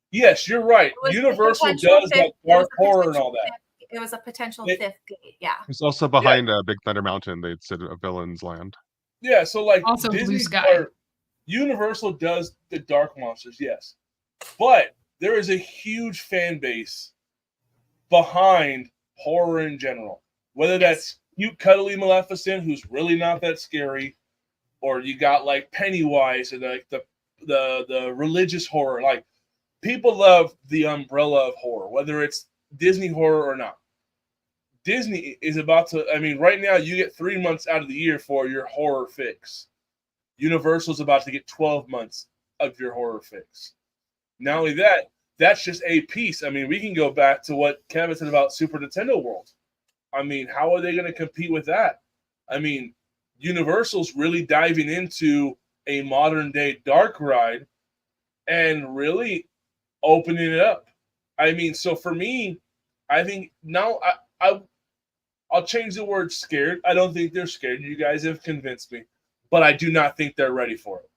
Yes, you're right. Universal does that dark horror and all that. It was a potential fifth gate, yeah. It's also behind Big Thunder Mountain. They'd said a villains land. Yeah, so like also Disney Blue Sky. Universal does the dark monsters, yes. But there is a huge fan base behind horror in general. Whether that's cute, cuddly Maleficent, who's really not that scary, or you got like Pennywise, or like the religious horror. Like, people love the umbrella of horror, whether it's Disney horror or not. Disney is about to, I mean, right now you get 3 months out of the year for your horror fix. Universal's about to get 12 months of your horror fix. Not only that, that's just a piece. I mean, we can go back to what Kevin said about Super Nintendo World. I mean, how are they going to compete with that? I mean, Universal's really diving into a modern day dark ride and really opening it up. I mean, so for me, I think now I'll change the word scared. I don't think they're scared. You guys have convinced me, but I do not think they're ready for it.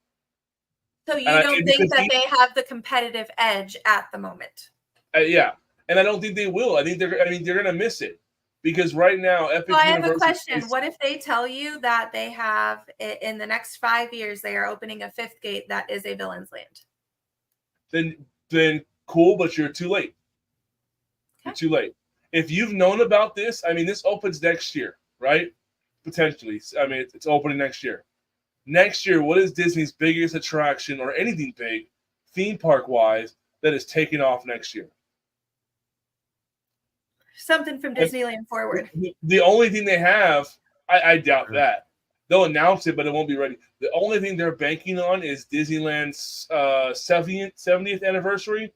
So you don't think that they have the competitive edge at the moment? Yeah, and I don't think they will. I think they're going to miss it, because right now, Epic. So I have a question. What if they tell you that they have, in the next 5 years, they are opening a 5th gate that is a Villain's Land? Then cool, but you're too late. Okay. You're too late. If you've known about this, I mean, this opens next year, right? Potentially. I mean, it's opening next year. Next year, what is Disney's biggest attraction, or anything big, theme park wise, that is taking off next year? Something from Disneyland forward. The only thing they have, I doubt that. They'll announce it, but it won't be ready. The only thing they're banking on is Disneyland's 70th anniversary.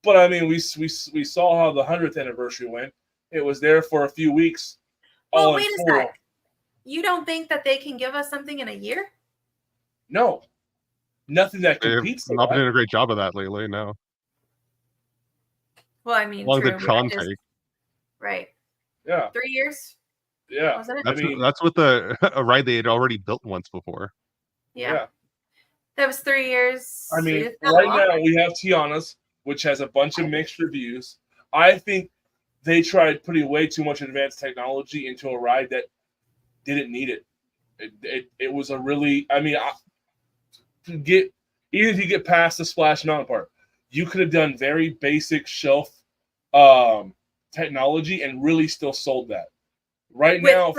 But I mean, we saw how the 100th anniversary went. It was there for a few weeks. Well, wait a sec. You don't think that they can give us something in a year? No. Nothing that competes. They've not been doing a great job of that lately, no. Well, I mean, long the Tron take. Right. Yeah. 3 years? Yeah. Wasn't That's it? that's with a ride they had already built once before. Yeah. That was 3 years. I mean, right now we have Tiana's, which has a bunch of mixed reviews. I think they tried putting way too much advanced technology into a ride that didn't need it. It was a really, I mean, even if you get past the Splash Mountain part, you could have done very basic shelf technology and really still sold that. Right now,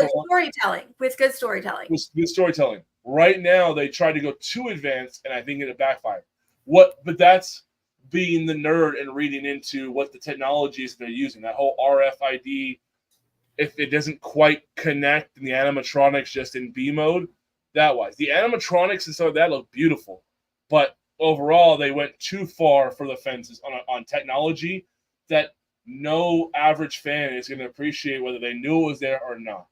with good storytelling. Right now, they tried to go too advanced, and I think it backfired. But that's being the nerd and reading into what the technologies they're using. That whole RFID, if it doesn't quite connect in the animatronics just in B mode, that wise. The animatronics and some of that look beautiful, but overall they went too far for the fences on technology that no average fan is going to appreciate, whether they knew it was there or not.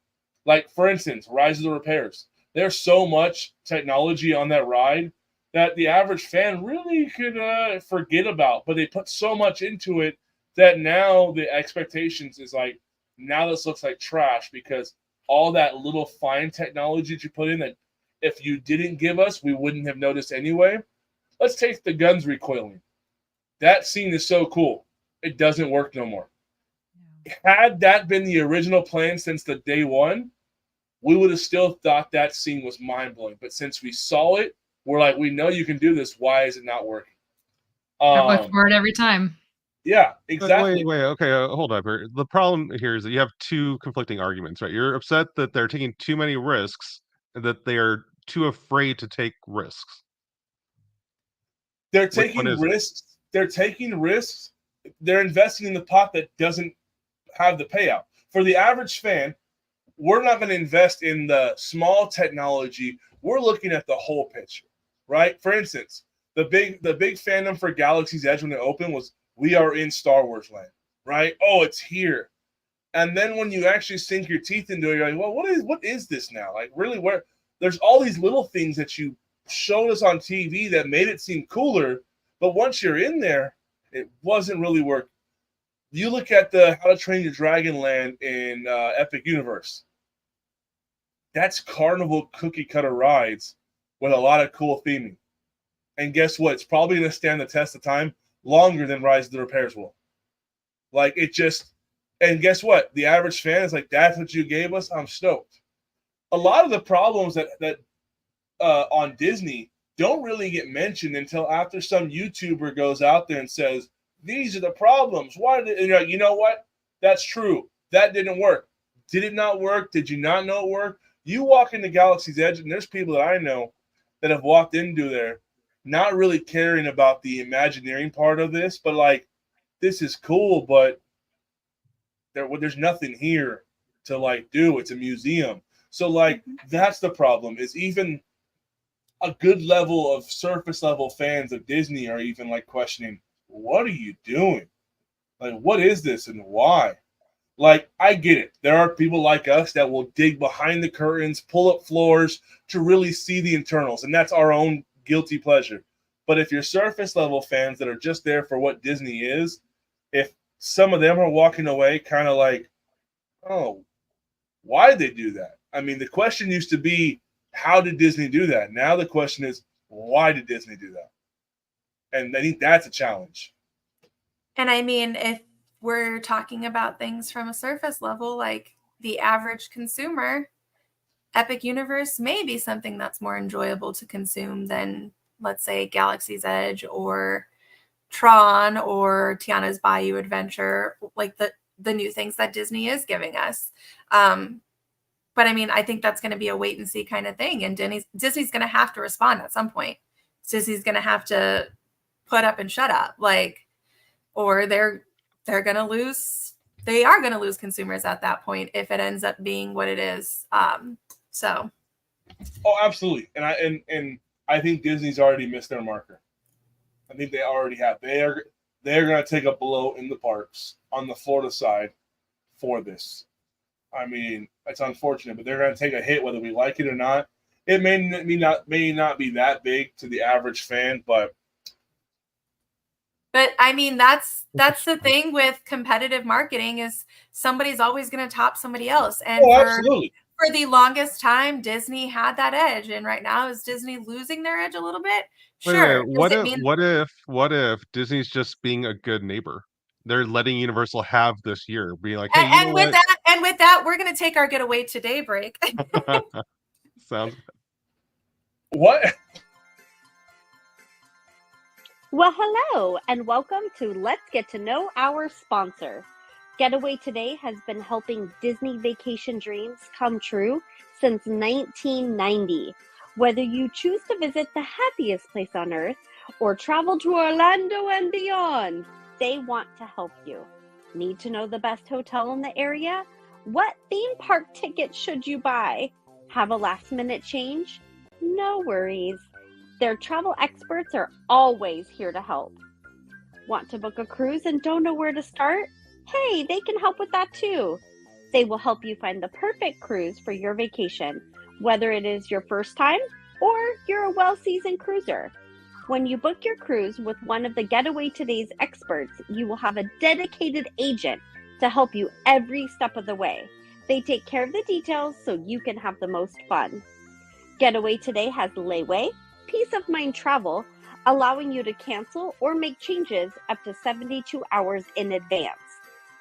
Like, for instance, Rise of the Repairs. There's so much technology on that ride that the average fan really could forget about, but they put so much into it that now the expectations is like, now this looks like trash, because all that little fine technology that you put in that if you didn't give us, we wouldn't have noticed anyway. Let's take the guns recoiling. That scene is so cool. It doesn't work no more. Had that been the original plan since the day one, we would have still thought that scene was mind-blowing. But since we saw it, we're like, we know you can do this. Why is it not working? I look for it every time. Yeah, exactly. Wait, okay, hold up here. The problem here is that you have two conflicting arguments, right? You're upset that they're taking too many risks and that they are too afraid to take risks. They're taking risks. They're taking risks. They're investing in the pot that doesn't have the payout. For the average fan, we're not going to invest in the small technology. We're looking at the whole picture, right? For instance, the big fandom for Galaxy's Edge when it opened was, we are in Star Wars land, right? Oh, it's here. And then when you actually sink your teeth into it, you're like, well, what is this now? Like, really, where there's all these little things that you showed us on TV that made it seem cooler, but once you're in there, it wasn't really working. You look at the How to Train Your Dragon land in Epic Universe. That's carnival cookie cutter rides with a lot of cool theming. And guess what? It's probably going to stand the test of time longer than Rise of the Repairs will. Like, it just, and guess what? The average fan is like, that's what you gave us? I'm stoked. A lot of the problems that on Disney don't really get mentioned until after some YouTuber goes out there and says, these are the problems. Why did you're like, you know what? That's true. That didn't work. Did it not work? Did you not know it worked? You walk into Galaxy's Edge, and there's people that I know that have walked into there not really caring about the Imagineering part of this, but like, this is cool, but there's nothing here to like do. It's a museum. So like, that's the problem, is even a good level of surface level fans of Disney are even like questioning, what are you doing? Like, what is this and why? Like, I get it. There are people like us that will dig behind the curtains, pull up floors to really see the internals, and that's our own guilty pleasure. But if you're surface level fans that are just there for what Disney is, if some of them are walking away kind of like, oh, why did they do that? I mean, the question used to be, how did Disney do that? Now the question is, why did Disney do that? And I think that's a challenge. And I mean, if we're talking about things from a surface level, like the average consumer, Epic Universe may be something that's more enjoyable to consume than, let's say, Galaxy's Edge or Tron or Tiana's Bayou Adventure, like the new things that Disney is giving us. But I mean, I think that's going to be a wait and see kind of thing. And Disney's going to have to respond at some point. Disney's going to have to put up and shut up, like, or they're going to lose. They are going to lose consumers at that point if it ends up being what it is. So. Oh, absolutely. And I think Disney's already missed their marker. I think they already have. They're going to take a blow in the parks on the Florida side for this. I mean, it's unfortunate, but they're going to take a hit whether we like it or not. It may not be that big to the average fan, but I mean, that's the thing with competitive marketing, is somebody's always going to top somebody else. And absolutely. For the longest time, Disney had that edge, and right now, is Disney losing their edge a little bit? Sure. What if Disney's just being a good neighbor? They're letting Universal have this year, being like, hey, and with that, we're going to take our getaway today break. Sounds good. What? Well, hello, and welcome to Let's Get to Know Our Sponsor. Getaway Today has been helping Disney vacation dreams come true since 1990. Whether you choose to visit the happiest place on earth or travel to Orlando and beyond, they want to help you. Need to know the best hotel in the area? What theme park tickets should you buy? Have a last-minute change? No worries. Their travel experts are always here to help. Want to book a cruise and don't know where to start? Hey, they can help with that too. They will help you find the perfect cruise for your vacation, whether it is your first time or you're a well-seasoned cruiser. When you book your cruise with one of the Getaway Today's experts, you will have a dedicated agent to help you every step of the way. They take care of the details so you can have the most fun. Getaway Today has layaway, peace of mind travel, allowing you to cancel or make changes up to 72 hours in advance.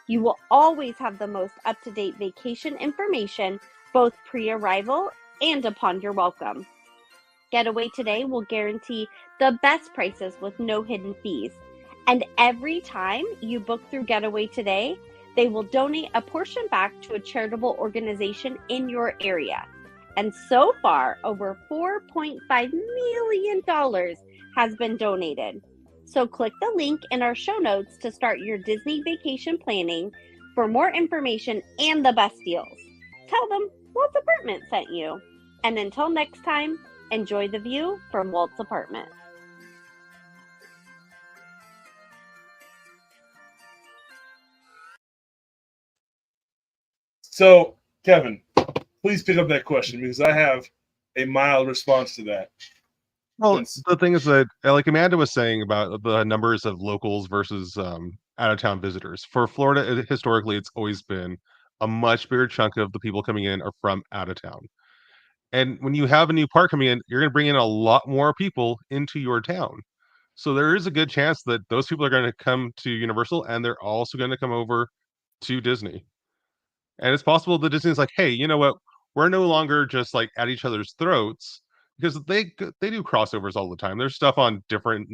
You will always have the most up-to-date vacation information, both pre-arrival and upon your welcome. Getaway Today will guarantee the best prices with no hidden fees. And every time you book through Getaway Today, they will donate a portion back to a charitable organization in your area. And so far, over $4.5 million has been donated. So click the link in our show notes to start your Disney vacation planning for more information and the best deals. Tell them Walt's Apartment sent you. And until next time, enjoy the view from Walt's Apartment. So, Kevin, please pick up that question because I have a mild response to that. Well, the thing is that, like Amanda was saying about the numbers of locals versus out-of-town visitors. For Florida, historically, it's always been a much bigger chunk of the people coming in are from out of town. And when you have a new park coming in, you're going to bring in a lot more people into your town. So there is a good chance that those people are going to come to Universal and they're also going to come over to Disney. And it's possible that Disney's like, hey, you know what? We're no longer just like at each other's throats. because they do crossovers all the time. There's stuff on different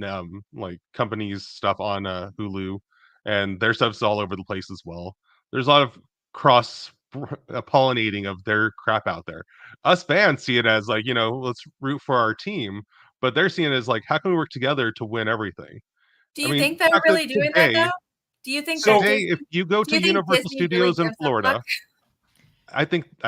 like companies stuff on Hulu, and their stuff's all over the place as well. There's a lot of cross pollinating of their crap out there. Us fans see it as like, let's root for our team, but they're seeing it as like, how can we work together to win everything? Do I you mean, think they're the fact that really doing that today- though? Do you think So- that Today, Disney, if you go do to you think Universal Disney really Studios in gives a Florida, fuck? I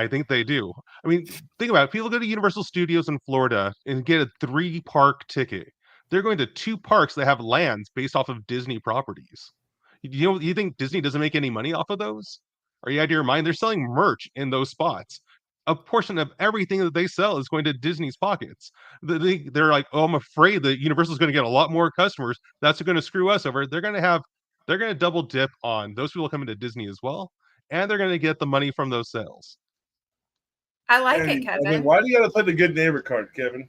think they do. I mean, think about it. People go to Universal Studios in Florida and get a 3-park ticket. They're going to 2 parks that have lands based off of Disney properties. You think Disney doesn't make any money off of those? Are you out of your mind? They're selling merch in those spots. A portion of everything that they sell is going to Disney's pockets. They're like, oh, I'm afraid that Universal's going to get a lot more customers. That's going to screw us over. They're going to double dip on those people coming to Disney as well, and they're going to get the money from those sales. I like And, it, Kevin. I mean, why do you got to play the good neighbor card, Kevin?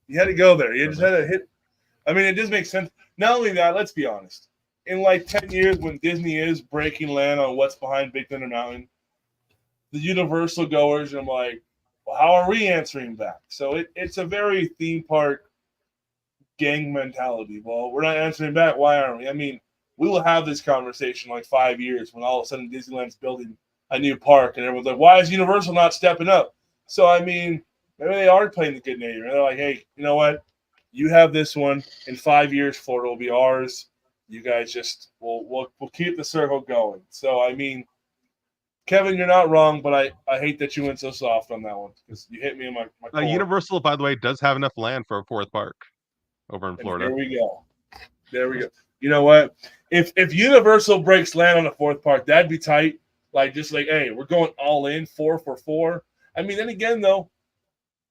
You had to go there. You just had to hit. I mean, it just makes sense. Not only that, let's be honest. In like 10 years, when Disney is breaking land on what's behind Big Thunder Mountain, the Universal goers are like, well, how are we answering back? So it's a very theme park gang mentality. Well, we're not answering back. Why aren't we? I mean, we will have this conversation in like 5 years when all of a sudden Disneyland's building a new park and everyone's like, why is Universal not stepping up? So, I mean, maybe they are playing the good neighbor. They're like, hey, you know what? You have this one. In 5 years, Florida will be ours. You guys just, we'll keep the circle going. So, I mean, Kevin, you're not wrong, but I hate that you went so soft on that one because you hit me in my core. Universal, by the way, does have enough land for a 4th park over in Florida. And there we go. You know what? If Universal breaks land on the 4th park, that'd be tight. Like, just like, hey, we're going all in 4 for 4. I mean, then again, though,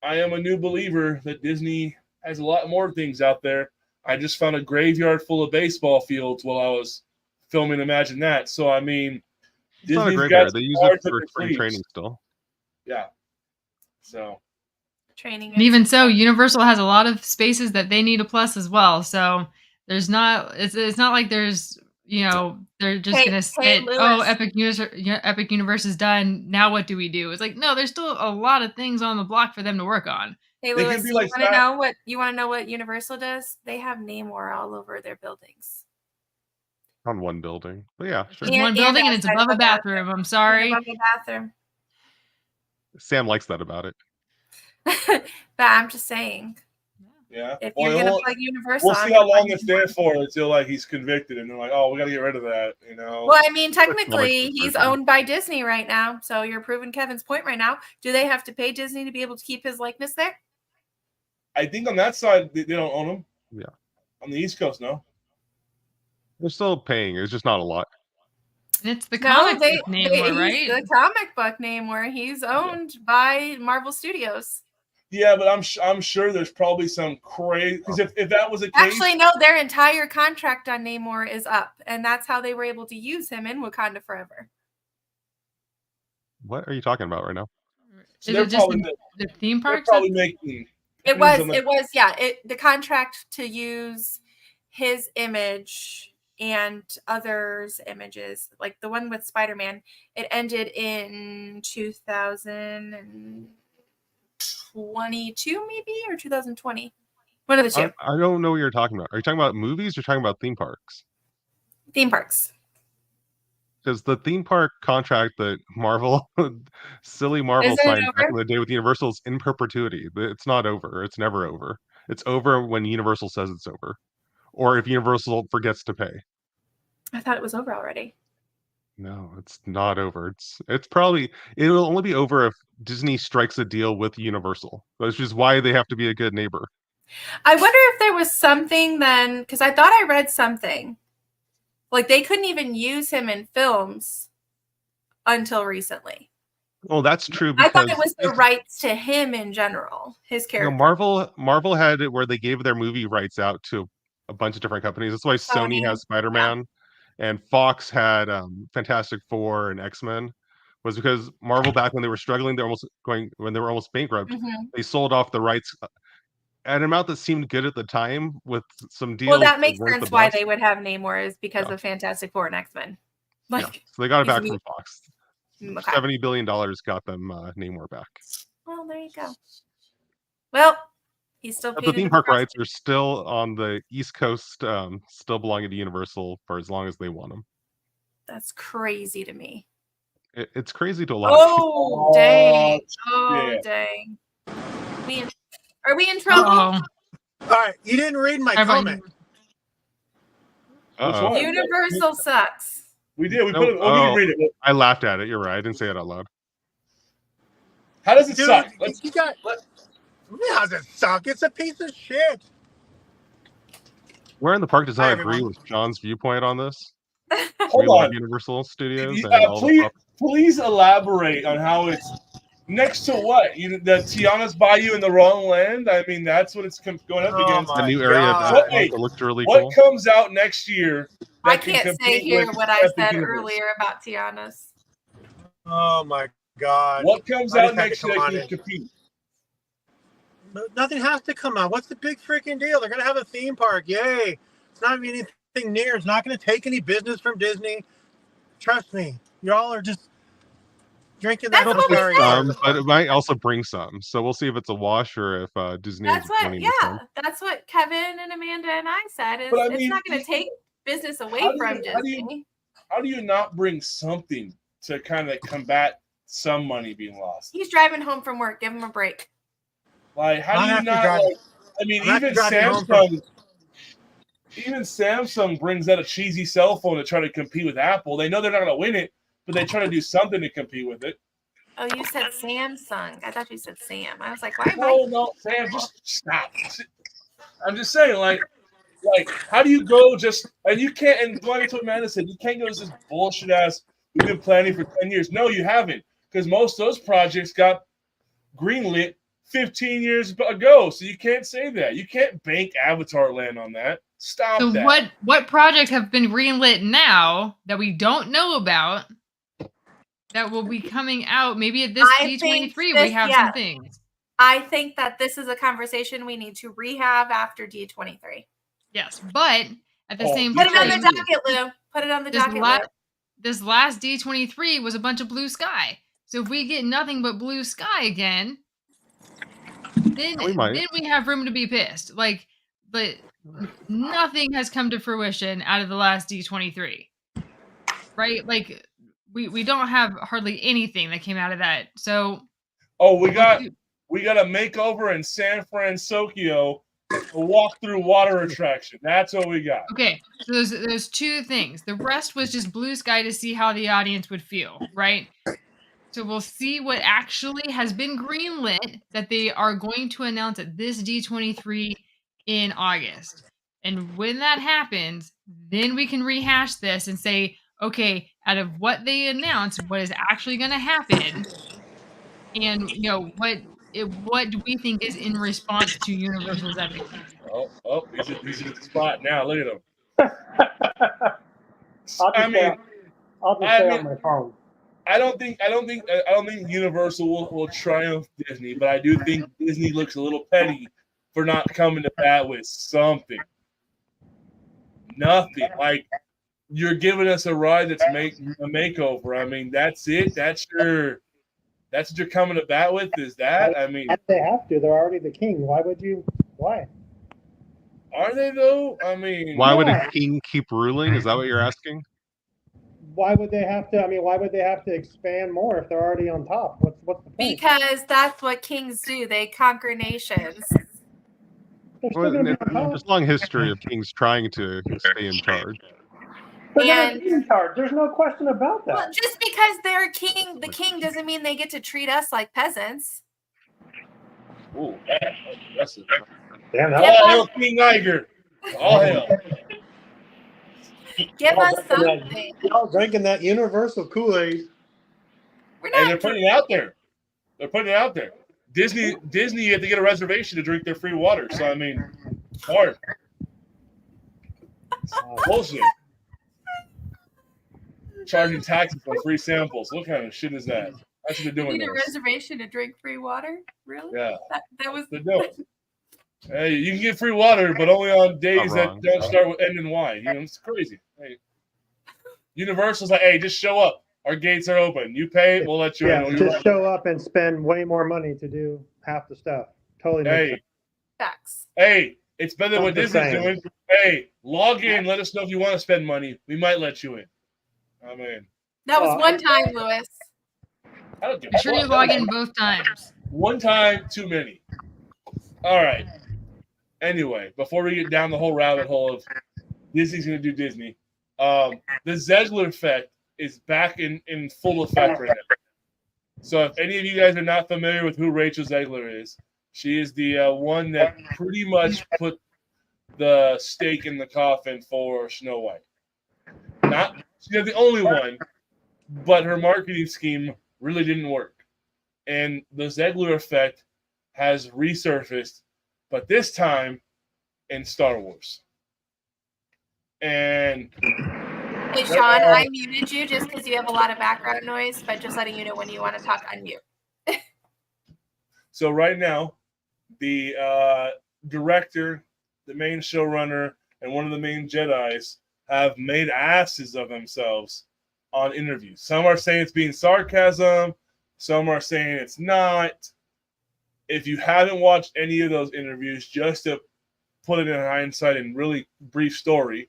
I am a new believer that Disney has a lot more things out there. I just found a graveyard full of baseball fields while I was filming Imagine That. So, I mean, It's not a Disney's graveyard. got They some use it cards up for their spring sleeves. training still. Yeah. So, Training. And even so, Universal has a lot of spaces that they need a plus as well. So there's not, it's not like there's, they're just gonna sit. Oh, Epic Universe is done. Now what do we do? It's like, no, there's still a lot of things on the block for them to work on. Hey, They Lewis, could be you like want to know what Universal does? They have Namor all over their buildings. On one building. But yeah, sure. It's one building and it's outside above of a bathroom. I'm sorry. Above the bathroom. Sam likes that about it. But I'm just saying, yeah. if you're gonna plug Universal, We'll see how long it stands for until like he's convicted and they're like, oh, we got to get rid of that. Well, I mean, technically, Like he's owned by Disney right now, so you're proving Kevin's point right now. Do they have to pay Disney to be able to keep his likeness there? I think on that side they don't own him. Yeah. On the East Coast, no. They're still paying. It's just not a lot. It's the comic book Namor, right? The comic book Namor. He's owned by Marvel Studios. Yeah, but I'm sure there's probably some crazy because if that was a case, Actually, no, their entire contract on Namor is up, and that's how they were able to use him in Wakanda Forever. What are you talking about right now? so Is they're it just probably the theme they're parks? probably making. It was the contract to use his image and others' images, like the one with Spider-Man. It ended in 2022, maybe, or 2020. One of the two. I don't know what you're talking about. Are you talking about movies or talking about theme parks? Theme parks. Because the theme park contract that Marvel, silly Marvel Is it signed back over? in the day with Universal is in perpetuity. It's not over. It's never over. It's over when Universal says it's over. Or if Universal forgets to pay. I thought it was over already. No, it's not over. It'll only be over if Disney strikes a deal with Universal. Which is why they have to be a good neighbor. I wonder if there was something then, because I thought I read something. Like they couldn't even use him in films until recently. Well, that's true. I Because thought it was the rights to him in general, his character. Marvel had it where they gave their movie rights out to a bunch of different companies. That's why Sony has Spider-Man, and Fox had Fantastic Four and X-Men. Was because Marvel, back when they were struggling, when they were almost bankrupt, they sold off the rights at an amount that seemed good at the time with some deals. Well, that makes sense why they would have Namor is because of Fantastic Four and X-Men. So they got it back from Fox. Okay. $70 billion got them Namor back. Well, there you go. Well, He's still But paid the theme in park across- rights are still on the East Coast, still belonging to Universal for as long as they want them. That's crazy to me. It's crazy to a lot of people. Oh, dang. yeah. Dang. Are we in trouble? Uh-oh. All right, you didn't read my How about comment. Which Uh-oh. one? Universal sucks. We did. We No, put it. Oh, we can read it. I laughed at it. You're right. I didn't say it out loud. How does it Dude, suck? you got. How does it suck? It's a piece of shit. Where in the park does Hi, I agree everyone. with John's viewpoint on this? Hold We love on. Universal Studios and all the Please elaborate on how it's next to what? The Tiana's Bayou in the wrong land? I mean, that's what it's going up Oh against. the my new area God. that looked really What cool. comes out next year? I that can can't say compete here with what I Epic said Universe? earlier about Tiana's. Oh my God. What comes I out just had to next come year that on can in. compete? Nothing has to come out. What's the big freaking deal? They're going to have a theme park. Yay. It's not even anything near. It's not going to take any business from Disney. Trust me. Y'all are just drinking that That's little what we Starry said. water. But it might also bring some. So we'll see if it's a wash or if Disney That's is what, winning this one. that's what Kevin and Amanda and I said. Is But I it's mean, not going to take business away how do from you- how do you- Disney. How do you not bring something to kind of combat some money being lost? He's driving home from work. Give him a break. Like, how I'm do you after not? driving- Like, I mean, I'm after even driving home from- Samsung brings out a cheesy cell phone to try to compete with Apple. They know they're not going to win it, but they try to do something to compete with it. Oh, you said Samsung. I thought you said Sam. I was like, why am No, Sam, just stop. I'm just saying, like, how do you go and you can't, and like I told Amanda said, you can't go to this bullshit ass, we've been planning for 10 years. No, you haven't, because most of those projects got greenlit 15 years ago, so you can't say that. You can't bank Avatar Land on that. Stop So that. what projects have been greenlit now that we don't know about that will be coming out maybe at this I think D23 we this- have yeah. some things. I think that this is a conversation we need to rehab after D23. Yes, but at the same Put it on the time, docket, Lou. Put it on the docket, Lou. this last D23 was a bunch of blue sky. So if we get nothing but blue sky again, then we have room to be pissed. Like, but nothing has come to fruition out of the last D23. Right? Like we don't have hardly anything that came out of that. So we got a makeover in San Francisco, a walk through water attraction. That's what we got. okay, so there's two things. The rest was just blue sky to see how the audience would feel, right? So we'll see what actually has been greenlit that they are going to announce at this D23 in August. And when that happens, then we can rehash this and say, okay, out of what they announced, what is actually going to happen, and what do we think is in response to Universal's Epic? He's at the spot now. Look at him. I'll just stay on my phone. I don't think Universal will triumph Disney, but I do think Disney looks a little petty for not coming to bat with something. Nothing. Like, you're giving us a ride that's a makeover. I mean, that's it. That's what you're coming to bat with. Is that? I mean, They have to. They're already the king. Why would you? Why? Are they though? I mean, why would a king keep ruling? Is that what you're asking? Why would they have to? I mean, why would they have to expand more if they're already on top? What's the point? Because that's what kings do. They conquer nations. Well, there's a long history of kings trying to stay in charge. They're gonna be in charge. There's no question about that. Well, just because they're king, the king doesn't mean they get to treat us like peasants. Ooh, that's it. Damn, All hail King Niger. All hail. Give us something. Y'all drinking that universal Kool-Aid. And they're putting it out there. They're putting it out there. Disney, you have to get a reservation to drink their free water. So I mean, it's hard. Bullshit. Charging taxes on free samples. What kind of shit is that? That's what they're doing. Need a reservation to drink free water? Really? Yeah. That was. They're doing. Hey, you can get free water, but only on days that don't start with end in Y. You know, it's crazy. Hey. Universal's like, hey, just show up. Our gates are open. You pay, we'll let you Yeah, in. just show up and spend way more money to do half the stuff. Totally makes sense. Facts. Hey, it's better than what I'm just Disney's saying. doing. Hey, log in. Let us know if you want to spend money. We might let you in. I'm in. That was Well, one time, Lewis. I don't give a Make sure you fuck. log in both times. One time too many. All right. Anyway, before we get down the whole rabbit hole of Disney's going to do Disney, the Zegler Effect is back in full effect right now. So if any of you guys are not familiar with who Rachel Zegler is, she is the one that pretty much put the stake in the coffin for Snow White. She's not the only one, but her marketing scheme really didn't work. And the Zegler Effect has resurfaced, but this time in Star Wars. And Hey, Sean, I muted you just because you have a lot of background noise, but just letting you know when you want to talk, unmute. so right now, the director, the main showrunner, and one of the main Jedis have made asses of themselves on interviews. Some are saying it's being sarcasm. Some are saying it's not. If you haven't watched any of those interviews, just to put it in hindsight and really brief story,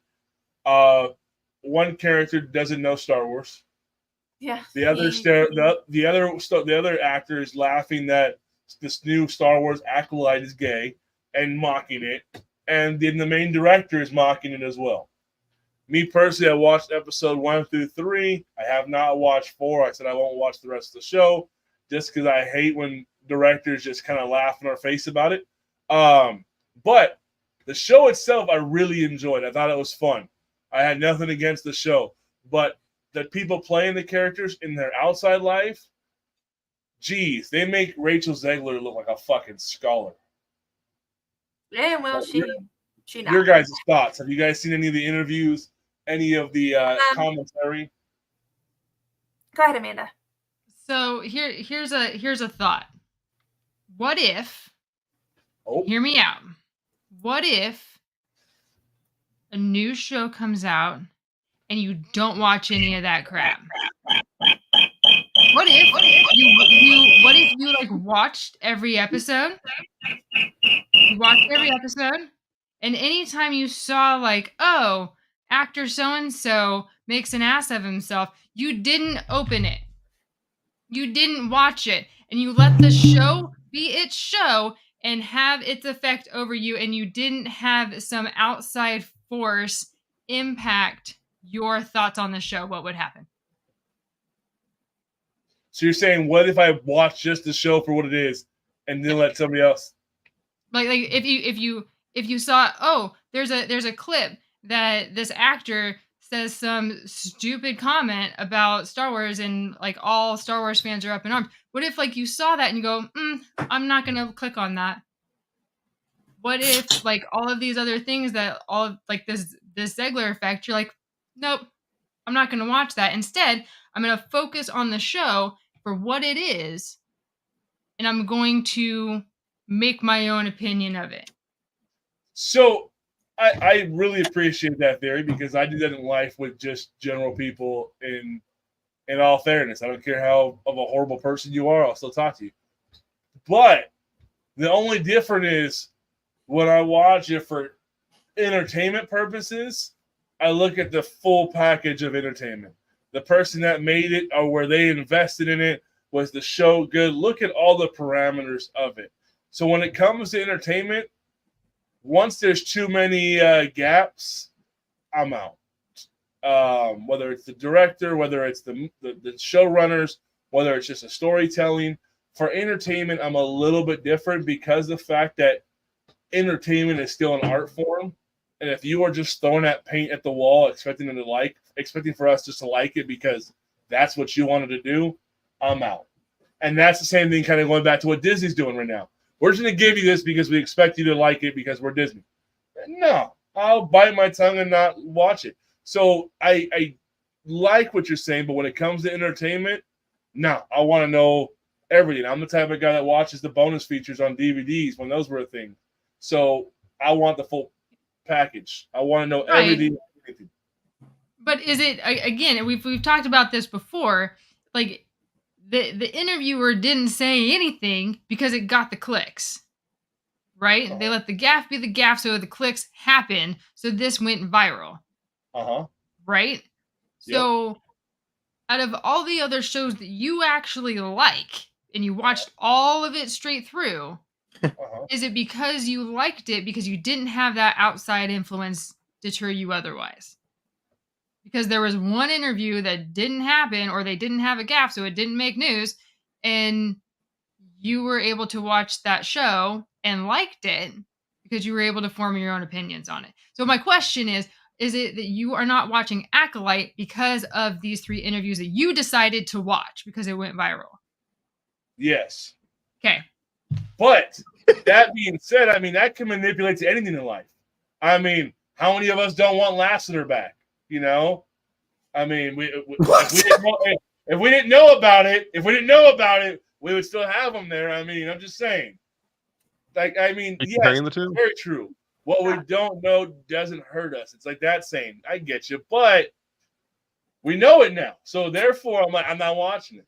one character doesn't know Star Wars. Yeah. The other actor is laughing that this new Star Wars acolyte is gay and mocking it, and then the main director is mocking it as well. Me personally, I watched episode 1 through 3. I have not watched 4. I said I won't watch the rest of the show just because I hate when directors just kind of laugh in our face about it. But the show itself, I really enjoyed. I thought it was fun. I had nothing against the show, but the people playing the characters in their outside life, geez, they make Rachel Zegler look like a fucking scholar. Yeah, well, she not. Your guys' thoughts? Have you guys seen any of the interviews? Any of the commentary? Go ahead, Amanda. So here's a thought. What if? Oh. Hear me out. What if a new show comes out and you don't watch any of that crap? What if you like watched every episode? You watched every episode, and anytime you saw like, oh, actor so and so makes an ass of himself, you didn't open it. You didn't watch it, and you let the show be its show and have its effect over you, and you didn't have some outside force impact your thoughts on the show. What would happen? So you're saying, what if I watch just the show for what it is, and then let somebody else? Like if you saw, oh, there's a clip that this actor says some stupid comment about Star Wars and like all Star Wars fans are up in arms. What if like you saw that and you go, I'm not gonna click on that? What if like all of these other things that all of, like this Zegler Effect, you're like, nope, I'm not gonna watch that. Instead, I'm gonna focus on the show for what it is, and I'm going to make my own opinion of it. So I really appreciate that theory because I do that in life with just general people. In all fairness, I don't care how of a horrible person you are, I'll still talk to you. But the only difference is when I watch it for entertainment purposes, I look at the full package of entertainment. The person that made it or where they invested in it, was the show good? Look at all the parameters of it. So when it comes to entertainment, once there's too many gaps, I'm out. Whether it's the director, whether it's the showrunners, whether it's just a storytelling. For entertainment, I'm a little bit different because of the fact that entertainment is still an art form. And if you are just throwing that paint at the wall, expecting for us just to like it because that's what you wanted to do, I'm out. And that's the same thing kind of going back to what Disney's doing right now. We're just going to give you this because we expect you to like it because we're Disney. No, I'll bite my tongue and not watch it. So I like what you're saying, but when it comes to entertainment, no, I want to know everything. I'm the type of guy that watches the bonus features on DVDs when those were a thing. So I want the full package. I want to know everything. But is it, again, we've talked about this before, like the interviewer didn't say anything because it got the clicks, right? They let the gaff be the gaff, so the clicks happen. So this went viral, right? Yep. So out of all the other shows that you actually like, and you watched all of it straight through, is it because you liked it because you didn't have that outside influence deter you otherwise? Because there was one interview that didn't happen, or they didn't have a gaff, so it didn't make news, and you were able to watch that show and liked it because you were able to form your own opinions on it. So my question is it that you are not watching Acolyte because of these 3 interviews that you decided to watch because it went viral? Yes. Okay. But that being said, I mean, that can manipulate to anything in life. I mean, how many of us don't want Lassiter back? You know? I mean, if we didn't know about it, we would still have him there. I mean, I'm just saying. Like, I mean, yes, the two? very true. What we don't know doesn't hurt us. It's like that saying. I get you, but we know it now. So therefore, I'm not watching it.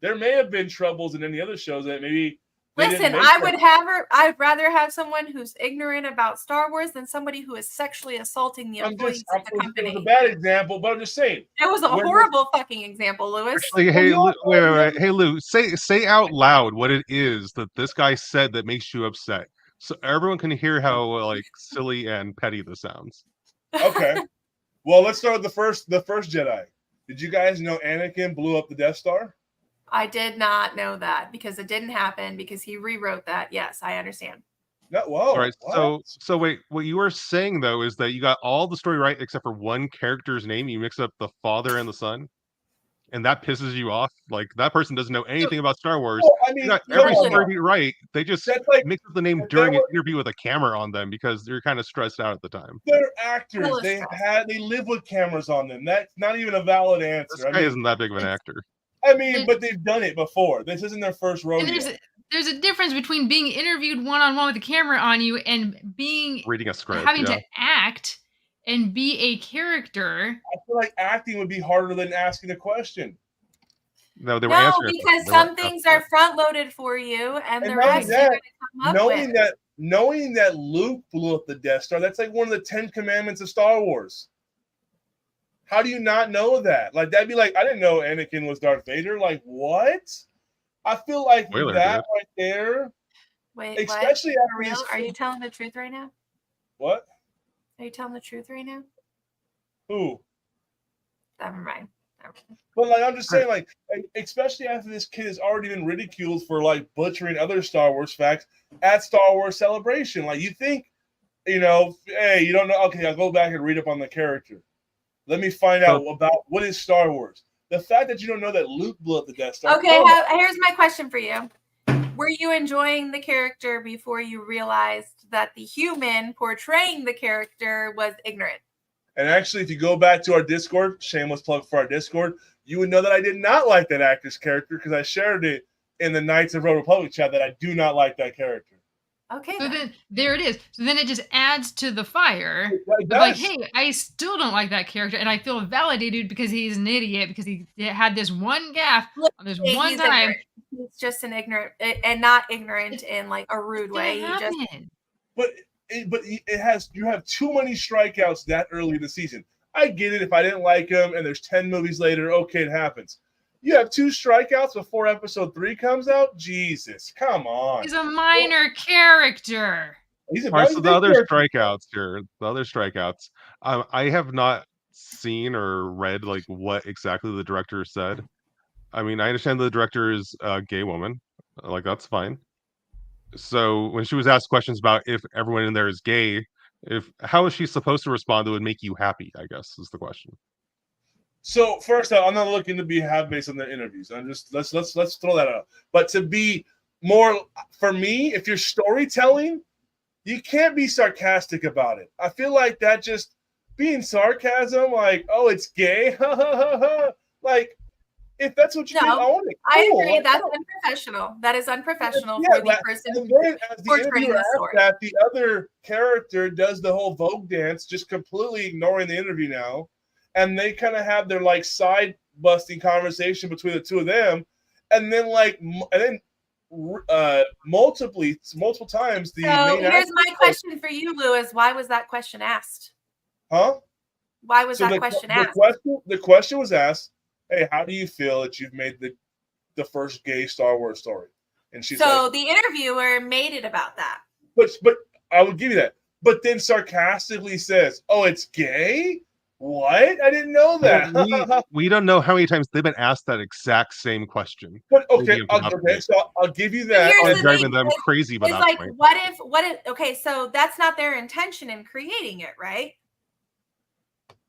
There may have been troubles in any other shows that maybe. Listen, I'd rather have someone who's ignorant about Star Wars than somebody who is sexually assaulting the employees of the company. It was a bad example, but I'm just saying. It was a horrible fucking example, Lewis. Actually, hey, wait. Hey, Lou, say out loud what it is that this guy said that makes you upset, so everyone can hear how like silly and petty this sounds. Okay. Well, let's start with the first Jedi. Did you guys know Anakin blew up the Death Star? I did not know that because it didn't happen because he rewrote that. Yes, I understand. No, whoa. All right. So wait, what you were saying though is that you got all the story right except for one character's name. You mix up the father and the son, and that pisses you off. Like that person doesn't know anything about Star Wars. Well, I mean, you got every story beat right. They just mix up the name during an interview with a camera on them because they're kind of stressed out at the time. They're actors. They live with cameras on them. That's not even a valid answer. This guy isn't that big of an actor. I mean, but they've done it before. This isn't their first rodeo. There's a difference between being interviewed one-on-one with a camera on you and reading a script, having to act and be a character. I feel like acting would be harder than asking a question. No, they were answering. Because some things are front-loaded for you, and the rest you're going to come up with. Knowing that Luke blew up the Death Star, that's like one of the 10 commandments of Star Wars. How do you not know that? Like, that'd be like, I didn't know Anakin was Darth Vader. Like, what? I feel like right there. Wait, especially what? For real? Are you telling the truth right now? What? Are you telling the truth right now? Who? Never mind. But like, I'm just saying, like, especially after this kid has already been ridiculed for like butchering other Star Wars facts at Star Wars Celebration. Like, you think, hey, you don't know? Okay, I'll go back and read up on the character. Let me find out about what is Star Wars. The fact that you don't know that Luke blew up the Death Star. Okay, here's my question for you. Were you enjoying the character before you realized that the human portraying the character was ignorant? And actually, if you go back to our Discord, shameless plug for our Discord, you would know that I did not like that actor's character because I shared it in the Knights of Road Republic chat that I do not like that character. Okay. So then there it is. So then it just adds to the fire. Like, hey, I still don't like that character, and I feel validated because he's an idiot because he had this one gaffe on this one time. Ignorant. He's just an ignorant, and not ignorant in like a rude way. But you have too many strikeouts that early in the season. I get it. If I didn't like him, and there's 10 movies later, okay, it happens. You have 2 strikeouts before episode 3 comes out? Jesus, come on. He's a minor character. He's All right, so the other strikeouts here, I have not seen or read like what exactly the director said. I mean, I understand the director is a gay woman. Like, that's fine. So when she was asked questions about if everyone in there is gay, how is she supposed to respond that would make you happy, I guess, is the question. So first, I'm not looking to be half based on the interviews. I'm just let's throw that out. But to be more for me, if you're storytelling, you can't be sarcastic about it. I feel like that just being sarcasm, like, oh, it's gay, like if that's what you own it. I agree. That's unprofessional. That is unprofessional for the person portraying the story. That the other character does the whole Vogue dance, just completely ignoring the interview now. And they kind of have their like side busting conversation between the two of them, and then multiple times the So main here's actress my question for you, Lewis. Why was that question asked? Huh? Why was So that question the asked? question was asked, hey, how do you feel that you've made the first gay Star Wars story? And she's So like, the interviewer made it about that. but I would give you that. But then sarcastically says, oh, it's gay? What? I didn't know that. we don't know how many times they've been asked that exact same question. But They okay, didn't come up with it. so I'll give you But that. here's Probably the driving thing, them crazy by it's that like, point. what if, okay, so that's not their intention in creating it, right?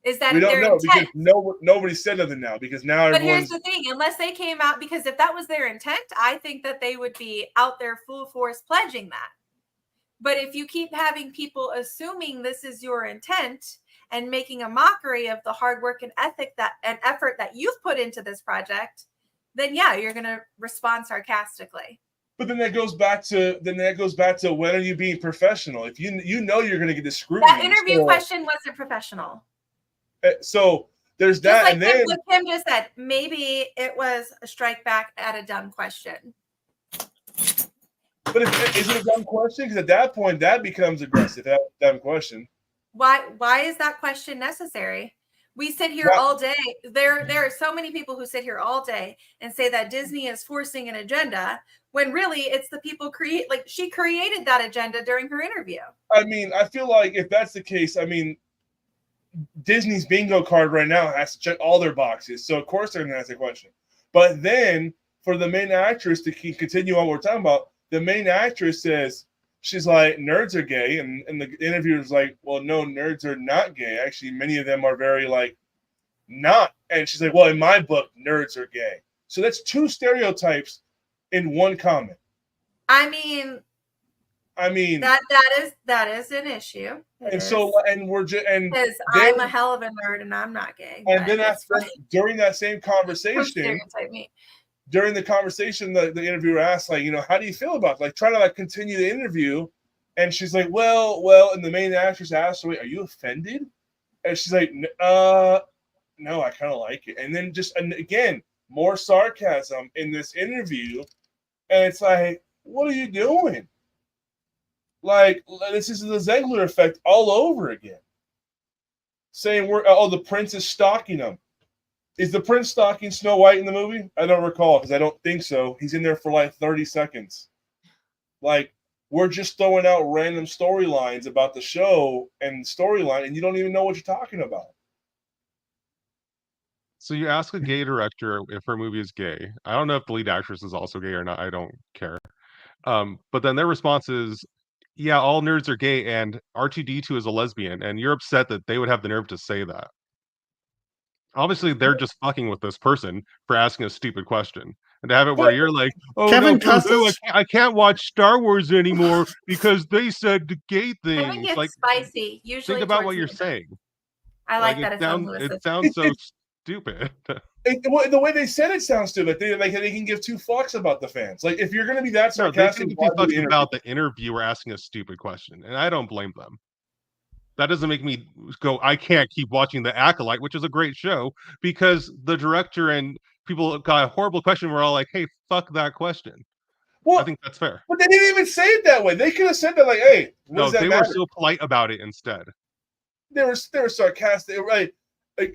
Is that We don't their know intent? because nobody said nothing now because now But here's everyone's. the thing, unless they came out, because if that was their intent, I think that they would be out there full force pledging that. But if you keep having people assuming this is your intent and making a mockery of the hard work and effort that you've put into this project, then yeah, you're going to respond sarcastically. But then that goes back to when are you being professional? If you know you're going to get this scrutiny. That interview question wasn't professional. So there's Just that, like and then what Kim just said, maybe it was a strike back at a dumb question. but is it a dumb question? Because at that point, that becomes aggressive. That dumb question. Why is that question necessary? We sit here all day. There are so many people who sit here all day and say that Disney is forcing an agenda when really it's the people she created that agenda during her interview. I mean, I feel like if that's the case, I mean, Disney's bingo card right now has to check all their boxes. So of course they're going to ask a question. But then for the main actress to continue on what we're talking about, the main actress says, she's like, nerds are gay. And the interviewer's like, well, no, nerds are not gay. Actually, many of them are very not. And she's like, well, in my book, nerds are gay. So that's two stereotypes in one comment. I mean that is an issue. I'm a hell of a nerd and I'm not gay. And then during that same conversation, during the conversation, the interviewer asked, how do you feel about it? Trying to continue the interview, and she's like, well, and the main actress asked her, are you offended? And she's like, no, I kind of like it. And then again, more sarcasm in this interview, and it's like, what are you doing? This is the Zegler Effect all over again. Saying the prince is stalking him. Is the prince stalking Snow White in the movie? I don't recall because I don't think so. He's in there for 30 seconds. We're just throwing out random storylines about the show and storyline, and you don't even know what you're talking about. So you ask a gay director if her movie is gay. I don't know if the lead actress is also gay or not. I don't care. But then their response is, yeah, all nerds are gay and R2-D2 is a lesbian, and you're upset that they would have the nerve to say that. Obviously, they're just fucking with this person for asking a stupid question. And to have it where you're like, oh, Kevin no, cusses. I can't watch Star Wars anymore because they said the gay Kevin things. gets spicy. Usually think about towards what you're me. saying. I like that it sounds so stupid. The way they said it sounds stupid. They can give two fucks about the fans. If you're going to be that sarcastic, they can give two fucks about the interviewer asking a stupid question, and I don't blame them. That doesn't make me go, I can't keep watching The Acolyte, which is a great show, because the director and people got a horrible question. We're all like, hey, fuck that question. Well, I think that's fair. But they didn't even say it that way. They could have said that hey, what does that matter? Were so polite about it instead. They were sarcastic, right? I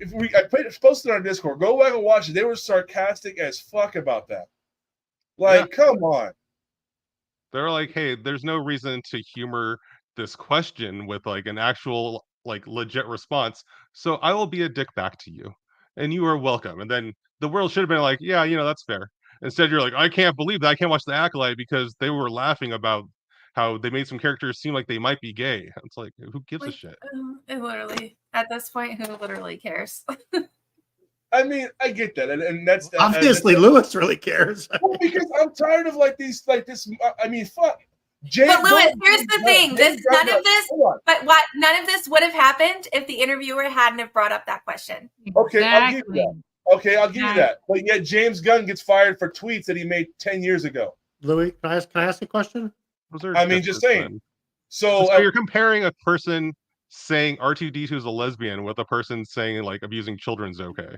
posted it on Discord. Go back and watch it. They were sarcastic as fuck about that. Come on. They're like, hey, there's no reason to humor this question with an actual legit response, so I will be a dick back to you and you are welcome. And then the world should have been like, yeah, that's fair. Instead you're like, I can't believe that I can't watch The Acolyte because they were laughing about how they made some characters seem like they might be gay. It's like, who gives a shit? Literally, at this point, who literally cares? I mean, I get that, and that's obviously Lewis really cares. Well, because I'm tired of this. I mean, fuck. But Lewis, here's the thing: none of this would have happened if the interviewer hadn't have brought up that question. Okay, I'll give you that. But yet, James Gunn gets fired for tweets that he made 10 years ago. Louis, can I ask a question? I mean, just saying. So you're comparing a person saying R2-D2 is a lesbian with a person saying abusing children's okay.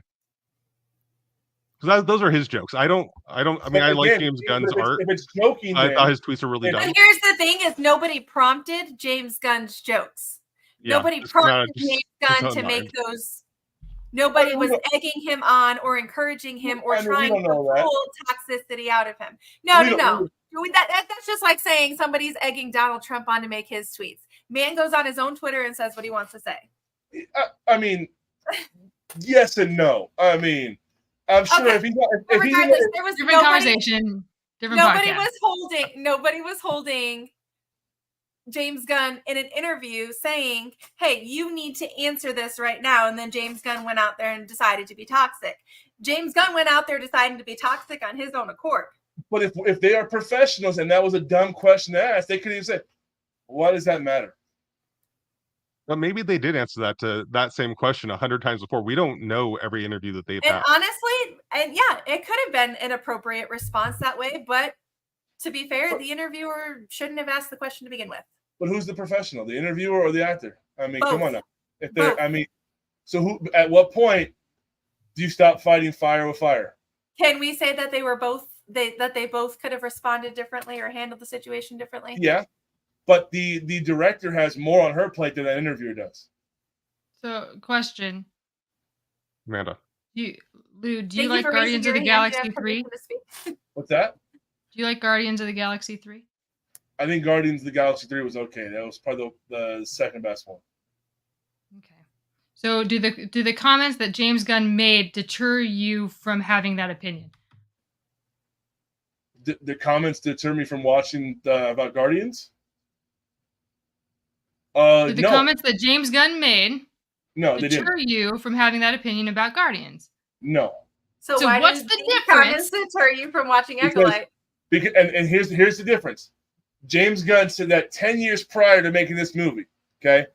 because those are his jokes. I mean, I like Again, James but Gunn's art. if it's joking, I then thought his tweets are really But dumb. here's the thing: is nobody prompted James Gunn's jokes. Yeah, Nobody just come out of prompted just James his Gunn own to make mind. those. Nobody I mean, we was don't- egging him on or encouraging him or I mean, we trying don't to know that. pull toxicity out of him. No. We don't- That's just like saying somebody's egging Donald Trump on to make his tweets. Man goes on his own Twitter and says what he wants to say. I mean, yes and no. I mean, I'm sure Okay. if he's not, But if he's regardless, there was Different nobody, conversation, different nobody podcast. nobody was holding James Gunn in an interview saying, hey, you need to answer this right now. And then James Gunn went out there and decided to be toxic. James Gunn went out there deciding to be toxic on his own accord. But if they are professionals and that was a dumb question to ask, they could even say, why does that matter? But maybe they did answer that same question 100 times before. We don't know every interview that they've And had. honestly, it could have been an appropriate response that way. But to be fair, the interviewer shouldn't have asked the question to begin with. But who's the professional, the interviewer or the actor? I mean, come Both. on now. If they're, I mean, so who? At what point do you stop fighting fire with fire? Can we say that they were both that they both could have responded differently or handled the situation differently? Yeah, but the director has more on her plate than that interviewer does. So, question, Amanda. Lou, do you like Guardians of the Galaxy 3? What's that? Do you like Guardians of the Galaxy 3? I think Guardians of the Galaxy 3 was okay. That was probably the second best one. Okay. So do the comments that James Gunn made deter you from having that opinion? The comments deter me from watching about Guardians? Did the No. comments that James Gunn made No, they didn't. deter you from having that opinion about Guardians? No. So So why what's did the these difference? comments deter you from watching Acolyte? Because and here's the difference. James Gunn said that 10 years prior to making this movie, okay?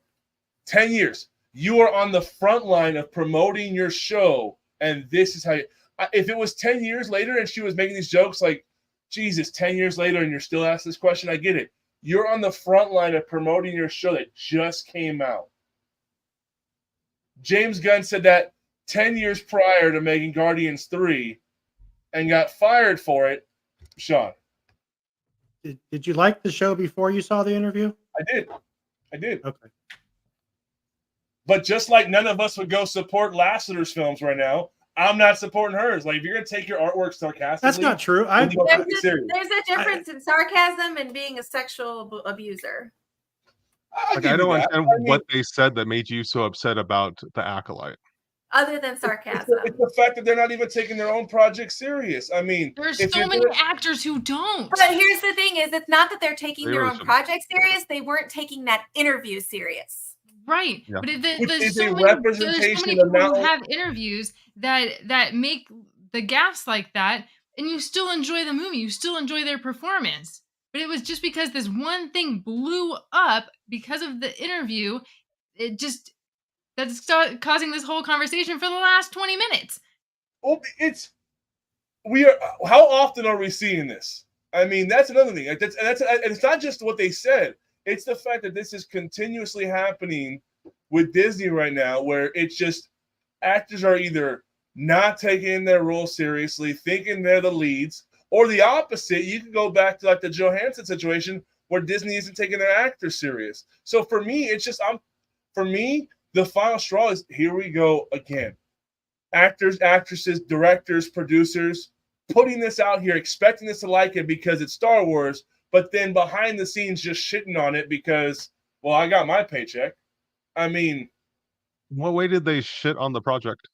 10 years. You are on the front line of promoting your show, and this is how you... If it was 10 years later and she was making these jokes like, Jesus, 10 years later and you're still asking this question, I get it. You're on the front line of promoting your show that just came out. James Gunn said that 10 years prior to making Guardians 3 and got fired for it. Sean. Did you like the show before you saw the interview? I did. Okay. But just like none of us would go support Lasseter's films right now, I'm not supporting hers. Like, if you're going to take your artwork sarcastically... That's not true. There's a difference in sarcasm and being a sexual abuser. Like, I don't understand what they said that made you so upset about The Acolyte. Other than sarcasm. It's the fact that they're not even taking their own project serious. I mean... There's so many actors who don't. But here's the thing is, it's not that they're taking They their really own shouldn't. project serious. They weren't taking that interview serious. Right. Yeah. But Which there's is so a many representation people of now- who have interviews that make the gaffes like that, and you still enjoy the movie. You still enjoy their performance. But it was just because this one thing blew up because of the interview. That's causing this whole conversation for the last 20 minutes. Well, how often are we seeing this? I mean, that's another thing. And it's not just what they said. It's the fact that this is continuously happening with Disney right now, where it's just actors are either not taking their role seriously, thinking they're the leads, or the opposite. You can go back to like the Johansson situation where Disney isn't taking their actors serious. So for me, it's just the final straw is here we go again. Actors, actresses, directors, producers putting this out here, expecting us to like it because it's Star Wars, but then behind the scenes just shitting on it because, well, I got my paycheck. I mean... What way did they shit on the project?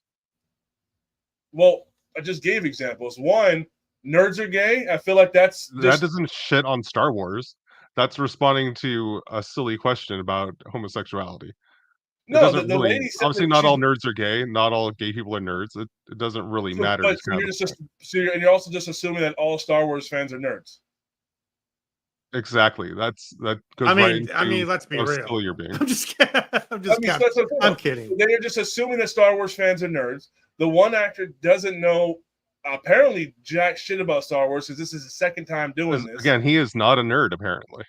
Well, I just gave examples. One, nerds are gay. I feel like that doesn't shit on Star Wars. That's responding to a silly question about homosexuality. No, the lady said obviously that not all nerds are gay. Not all gay people are nerds. It doesn't really matter. But you're also just assuming that all Star Wars fans are nerds. Exactly. That goes I mean, right into let's be how real. silly you're being. I'm just kidding. I'm kidding. They're just assuming that Star Wars fans are nerds. The one actor doesn't know apparently jack shit about Star Wars because this is his second time doing this. Again, he is not a nerd, apparently.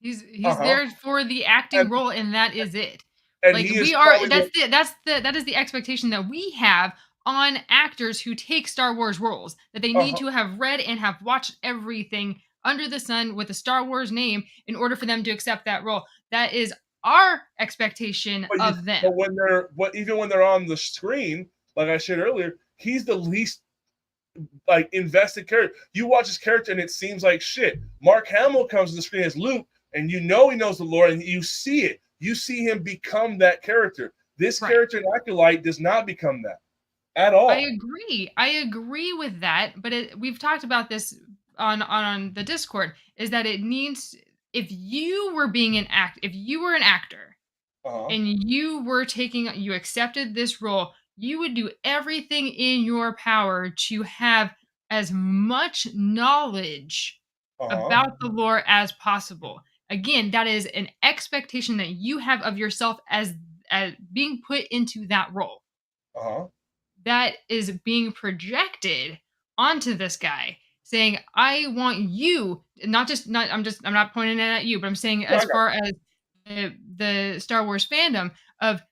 He's there for the acting role, and that is it. And like he is we are. probably That is the expectation that we have on actors who take Star Wars roles, that they need to have read and have watched everything under the sun with a Star Wars name in order for them to accept that role. That is our expectation of them. But even when they're on the screen, like I said earlier, he's the least like invested character. You watch his character and it seems like shit. Mark Hamill comes to the screen as Luke, and you know he knows the lore, and you see it. You see him become that character. This character in Acolyte does not become that at all. I agree with that, but we've talked about this on the Discord, is that it needs, if you were an actor and you accepted this role, you would do everything in your power to have as much knowledge about the lore as possible. Again, that is an expectation that you have of yourself as being put into that role. That is being projected onto this guy, saying, I want you, I'm not pointing it at you, but I'm saying as far as the Star Wars fandom of,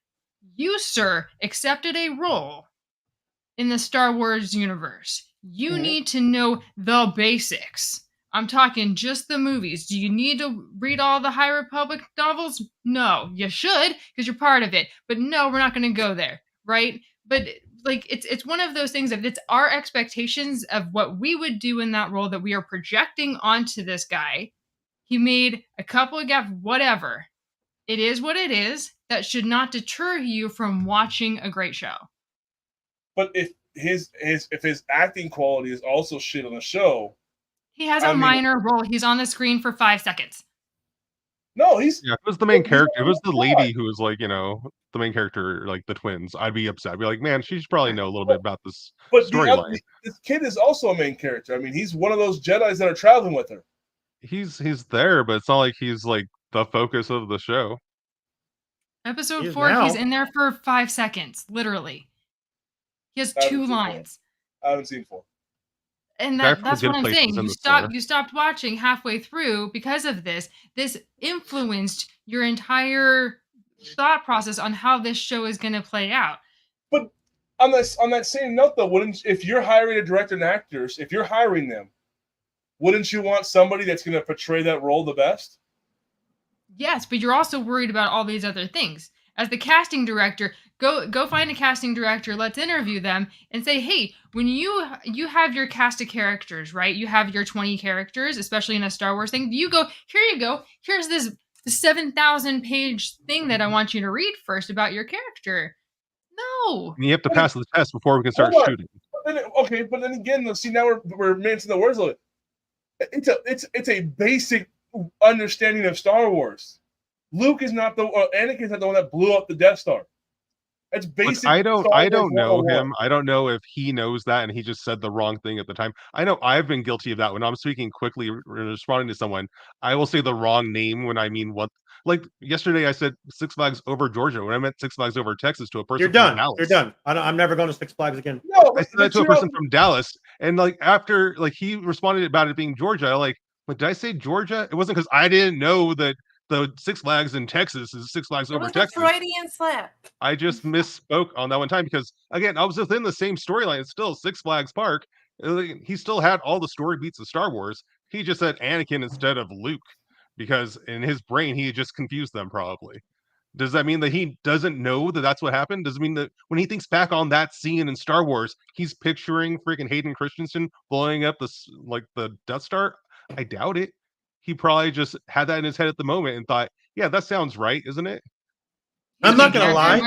you, sir, accepted a role in the Star Wars universe. You need to know the basics. I'm talking just the movies. Do you need to read all the High Republic novels? No, you should, because you're part of it. But no, we're not going to go there, right? But like, it's one of those things of, it's our expectations of what we would do in that role that we are projecting onto this guy. He made a couple of gaps, whatever. It is what it is. That should not deter you from watching a great show. But if his acting quality is also shit on the show, he has a minor role. He's on the screen for 5 seconds. No, if it was the main character, if it was the lady who was like, the main character, like the twins, I'd be upset. I'd be like, man, she should probably know a little bit about this storyline. This kid is also a main character. I mean, he's one of those Jedis that are traveling with her. He's there, but it's not like he's like the focus of the show. Episode 4, he's in there for 5 seconds, literally. He has 2 lines. I haven't seen 4. And that's what I'm saying. You stopped watching halfway through because of this. This influenced your entire thought process on how this show is going to play out. But on that same note, though, if you're hiring a director and actors, if you're hiring them, wouldn't you want somebody that's going to portray that role the best? Yes, but you're also worried about all these other things. As the casting director, go find a casting director, let's interview them and say, hey, when you have your cast of characters, right? You have your 20 characters, especially in a Star Wars thing. You go, here you go. Here's this 7,000 page thing that I want you to read first about your character. No. And you have to pass the test before we can start shooting. But then again, see, now we're mincing the words a little bit. It's a basic understanding of Star Wars. Luke is not Anakin's not the one that blew up the Death Star. That's basic. I don't know him. I don't know if he knows that and he just said the wrong thing at the time. I know I've been guilty of that. When I'm speaking quickly, responding to someone, I will say the wrong name when I mean what. Like yesterday, I said Six Flags over Georgia when I meant Six Flags over Texas to a person. You're done. From Dallas. You're done. I'm never going to Six Flags again. No, I said that to a person from Dallas, and like after like he responded about it being Georgia, like did I say Georgia? It wasn't because I didn't know that the Six Flags in Texas is Six Flags over Texas. Freudian slip. I just misspoke on that one time because again, I was within the same storyline. It's still Six Flags Park. He still had all the story beats of Star Wars. He just said Anakin instead of Luke because in his brain he just confused them probably. Does that mean that he doesn't know that that's what happened? Does it mean that when he thinks back on that scene in Star Wars, he's picturing freaking Hayden Christensen blowing up the Death Star? I doubt it. He probably just had that in his head at the moment and thought, yeah, that sounds right, isn't it? I'm not going to lie.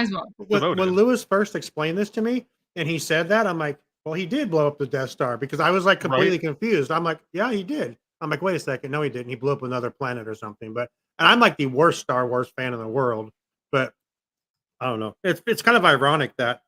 When Lewis first explained this to me and he said that, I'm like, well, he did blow up the Death Star because I was like completely confused. I'm like, yeah, he did. I'm like, wait a second. No, he didn't. He blew up another planet or something. And I'm like the worst Star Wars fan in the world. But I don't know. It's kind of ironic that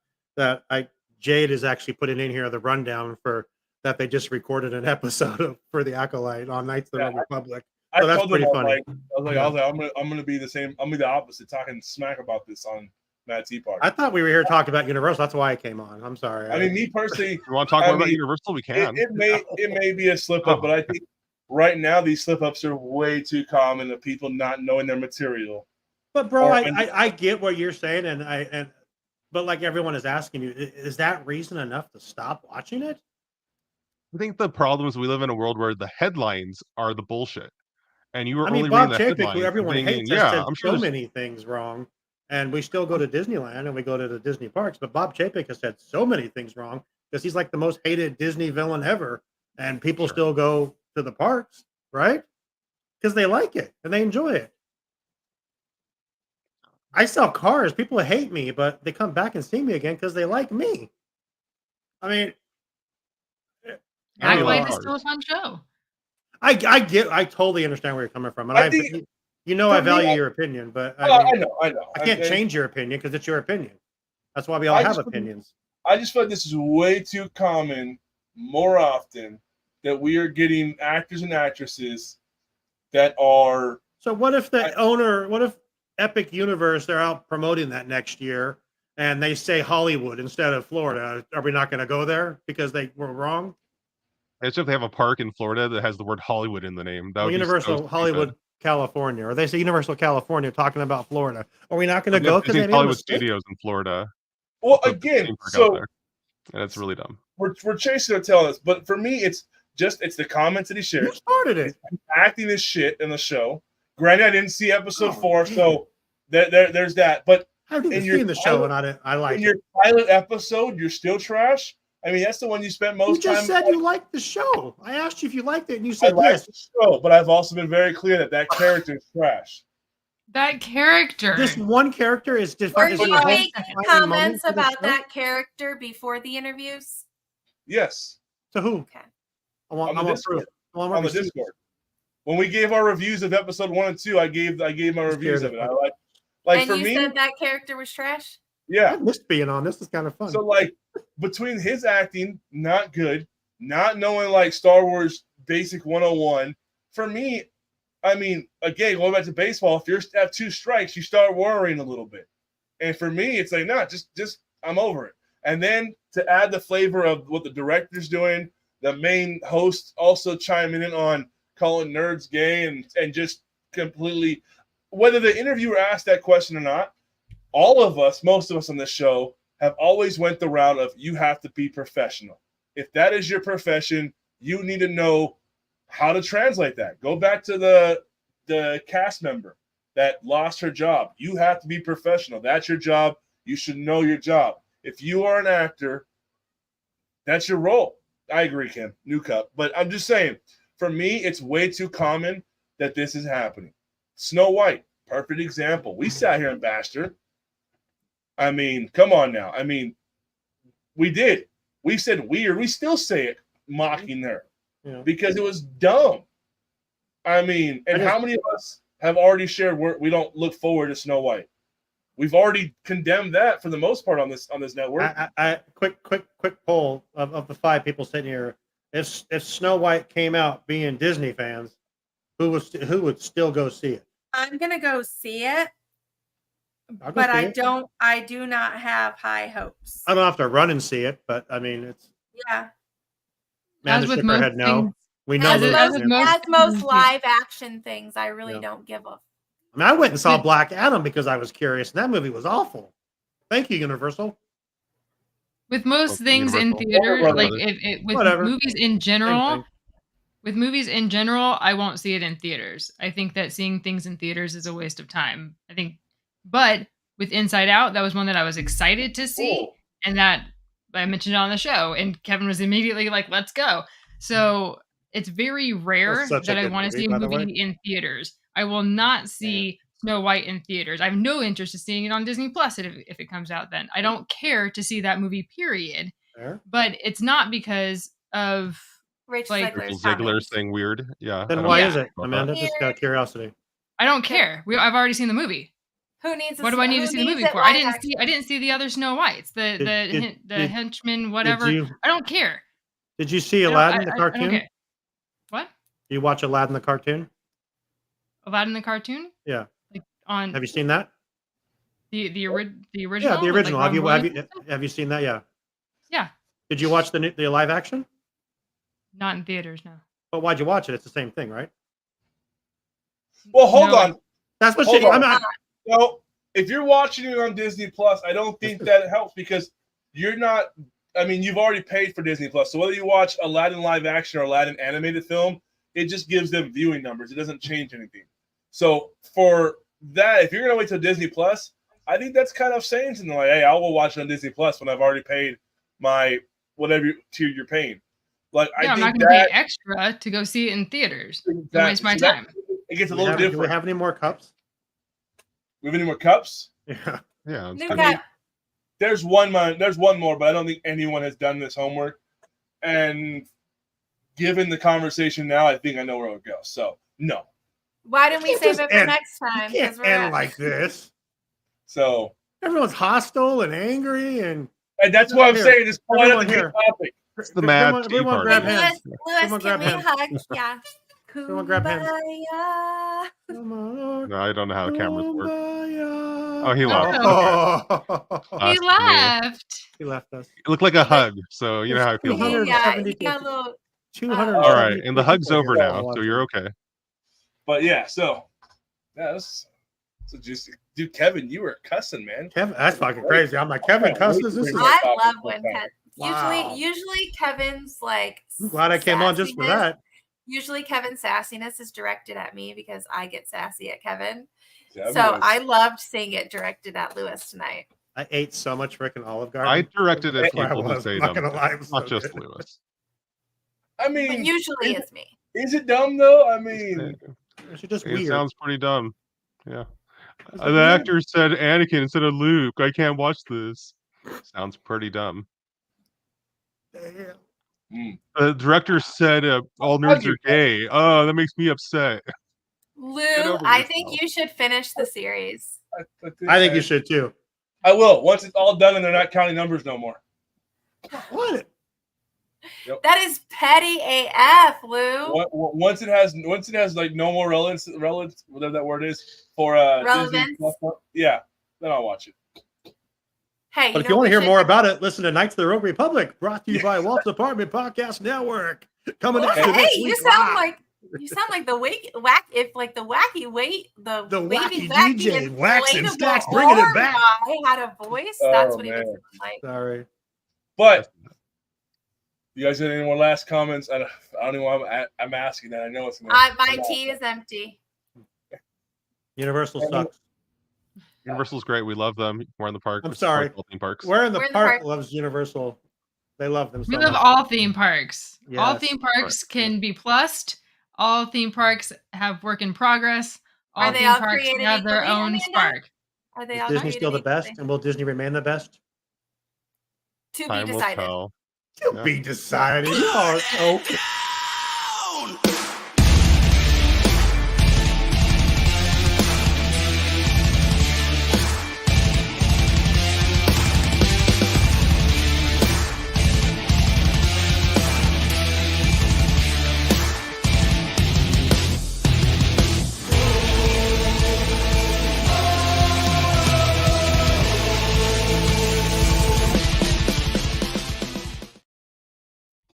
Jade is actually putting in here the rundown for that they just recorded an episode for the Acolyte on Knights of the Republic. So that's pretty funny. I was like, I'm gonna be the same. I'm gonna be the opposite, talking smack about this on Matt Tea Party. I thought we were here talking about Universal. That's why I came on. I'm sorry. I mean, me personally, you want to talk about Universal? We can. It may be a slip up, but I think right now these slip ups are way too common of people not knowing their material. But bro, I get what you're saying, and But like everyone is asking you, is that reason enough to stop watching it? I think the problem is we live in a world where the headlines are the bullshit, and you were I mean, only reading Bob the Chapek, who headlines and everyone thinking, hates, has yeah, said I'm sure so there's many things wrong, and we still go to Disneyland and we go to the Disney parks. But Bob Chapek has said so many things wrong because he's like the most hated Disney villain ever, and people still go to the parks, right? Because they like it and they enjoy it. I sell cars. People hate me, but they come back and see me again because they like me. I mean, Act like it's still a fun show. I totally understand where you're coming from, and I think, I value your opinion, but I know. I can't change your opinion because it's your opinion. That's why we all have opinions. I just feel like this is way too common, more often, that we are getting actors and actresses that are. So what if what if Epic Universe, they're out promoting that next year, and they say Hollywood instead of Florida? Are we not going to go there because they were wrong? It's if they have a park in Florida that has the word Hollywood in the name. That would Universal be so Hollywood, California, or they say Universal California talking about Florida. Are we not going to go because they Hollywood Studios in Florida. Well, again, so and it's really dumb. We're chasing their tail on this, but for me, it's the comments that he shared. Who started it? He's acting this shit in the show. Granted, I didn't see episode 4, so there's that. But I didn't see the show, and I like in your pilot episode, you're still trash. I mean, that's the one you spent most time. You just said you liked the show. I asked you if you liked it, and you said yes. The show, but I've also been very clear that character is trash. That character. Just one character is just. Were you making comments about that character before the interviews? Yes. To who? Okay. On the Discord. On the Discord. When we gave our reviews of episode 1 and 2, I gave my reviews of it. I like and for you me, said that character was trash? Yeah. I missed being on. This is kind of fun. So like between his acting, not good, not knowing like Star Wars basic 101, for me, I mean, again, going back to baseball, if you have 2 strikes, you start worrying a little bit. And for me, it's like, just I'm over it. And then to add the flavor of what the director's doing, the main host also chiming in on calling nerds gay and just completely, whether the interviewer asked that question or not, most of us on this show have always went the route of you have to be professional. If that is your profession, you need to know how to translate that. Go back to the cast member that lost her job. You have to be professional. That's your job. You should know your job. If you are an actor, that's your role. I agree, Kim. New cup. But I'm just saying, for me, it's way too common that this is happening. Snow White, perfect example. We sat here and bashed her. I mean, come on now. I mean, we did. We said weird. We still say it mocking her because it was dumb. I mean, and how many of us have already shared we don't look forward to Snow White? We've already condemned that for the most part on this network. Quick poll of the 5 people sitting here. If Snow White came out being Disney fans, who would still go see it? I'm gonna go see it. But I do not have high hopes. I don't have to run and see it, but I mean, it's As with most things, we know as most live action things, I really don't give a. I mean, I went and saw Black Adam because I was curious, and that movie was awful. Thank you, Universal. With most things in theaters, like movies in general. With movies in general, I won't see it in theaters. I think that seeing things in theaters is a waste of time. But with Inside Out, that was one that I was excited to see, and that I mentioned it on the show, and Kevin was immediately like, "Let's go." So it's very rare that I want to see a movie in theaters. I will not see Snow White in theaters. I have no interest in seeing it on Disney Plus if it comes out then. I don't care to see that movie, period. But it's not because of Zegler's thing weird. Yeah. Then why is it, Amanda? Just out of curiosity. I don't care. I've already seen the movie. Who needs? What do I need to see the movie for? I didn't see the other Snow Whites, the henchman, whatever. I don't care. Did you see Aladdin the cartoon? What? You watch Aladdin the cartoon? Aladdin the cartoon? Yeah. Have you seen that? The original? Yeah, the original. Have you seen that? Yeah. Yeah. Did you watch the live action? Not in theaters, no. But why'd you watch it? It's the same thing, right? Well, hold on. That's what No, if you're watching it on Disney Plus, I don't think that helps because you're not. I mean, you've already paid for Disney Plus, so whether you watch Aladdin live action or Aladdin animated film, it just gives them viewing numbers. It doesn't change anything. So for that, if you're gonna wait till Disney Plus, I think that's kind of saying something like, "Hey, I'll go watch it on Disney Plus when I've already paid my whatever tier you're paying." Like, Yeah, I I'm think not going to that, pay extra to go see it in theaters. exactly. Don't waste my So that- time. it gets a Do we little have- different. Do we have any more cups? We have any more cups? Yeah. Yeah. New I cup. mean, there's one more, but I don't think anyone has done this homework. And given the conversation now, I think I know where it'll go. So no. Why didn't we can't save just it for end- next time? You can't 'Cause we're end at- like this. So Everyone's hostile and angry, and that's what I'm Here, saying. Just point out everyone the here. good topic. It's the mad tea everyone party. grab Hey, hands. Lewis, Everyone can grab we hands. hug? Yeah. Everyone grab hands. Kumbaya. Come on. No, I don't know how cameras work. Kumbaya. Oh, he left. Oh. He Us to me. left. He left us. It looked like a hug, so you know how I feel. Two about it. hundred- Yeah, he 172. got a little. 270 All right, and the hug's people over here now, so watching. you're okay. But yeah, so that's so juicy. Dude, Kevin, you were cussing, man. Kevin, that's fucking crazy. I'm like, Kevin cusses. This is. I love when Wow. usually Kevin's like. I'm glad I came on just for sassiness- that. Usually Kevin's sassiness is directed at me because I get sassy at Kevin. Kevin So was- I loved seeing it directed at Lewis tonight. I ate so much freaking Olive Garden. I directed at That's where I people who was, say not dumb gonna lie, it things, was not so just good. Lewis. I But mean, usually it's me. is it dumb though? I mean, It's just It weird. sounds pretty dumb. Yeah. Is it The weird? actor said Anakin instead of Luke. I can't watch this. Sounds pretty dumb. Damn. The director said all nerds are gay. Oh, that makes me upset. Lou, over I yourself. think you should finish the series. I think you should too. I will once it's all done and they're not counting numbers no more. What? That is petty AF, Lou. Once it has like no more relevance, whatever that word is for Disney Relevance? Plus, yeah, then I'll watch it. Hey, But if you want to hear more about it, listen to Knights of the Rogue Republic, brought to you by Walt's Apartment Podcast Network. Coming Hey, after this you week sound live. like the wacky weight the wacky wacky DJ, Wax and inflatable Stacks bringing it arm back. guy had a voice. That's Oh, what he man. was like. Sorry. But you guys got any more last comments? I don't know why I'm asking that. I know it's My tea is empty. Universal sucks. Universal's great. We love them. We're in the park. I'm We support sorry. all theme parks. Where in the We're in the park park. loves Universal? They love them so We love much. all theme parks. All Yes. theme parks can be plussed. All theme parks have work in progress. All Are they theme all parks created have their equally, own Amanda? spark. Are they Is all Disney created still the equally? best? And will Disney remain the best? To be Time will decided. tell. To Yeah. be decided. Oh, okay.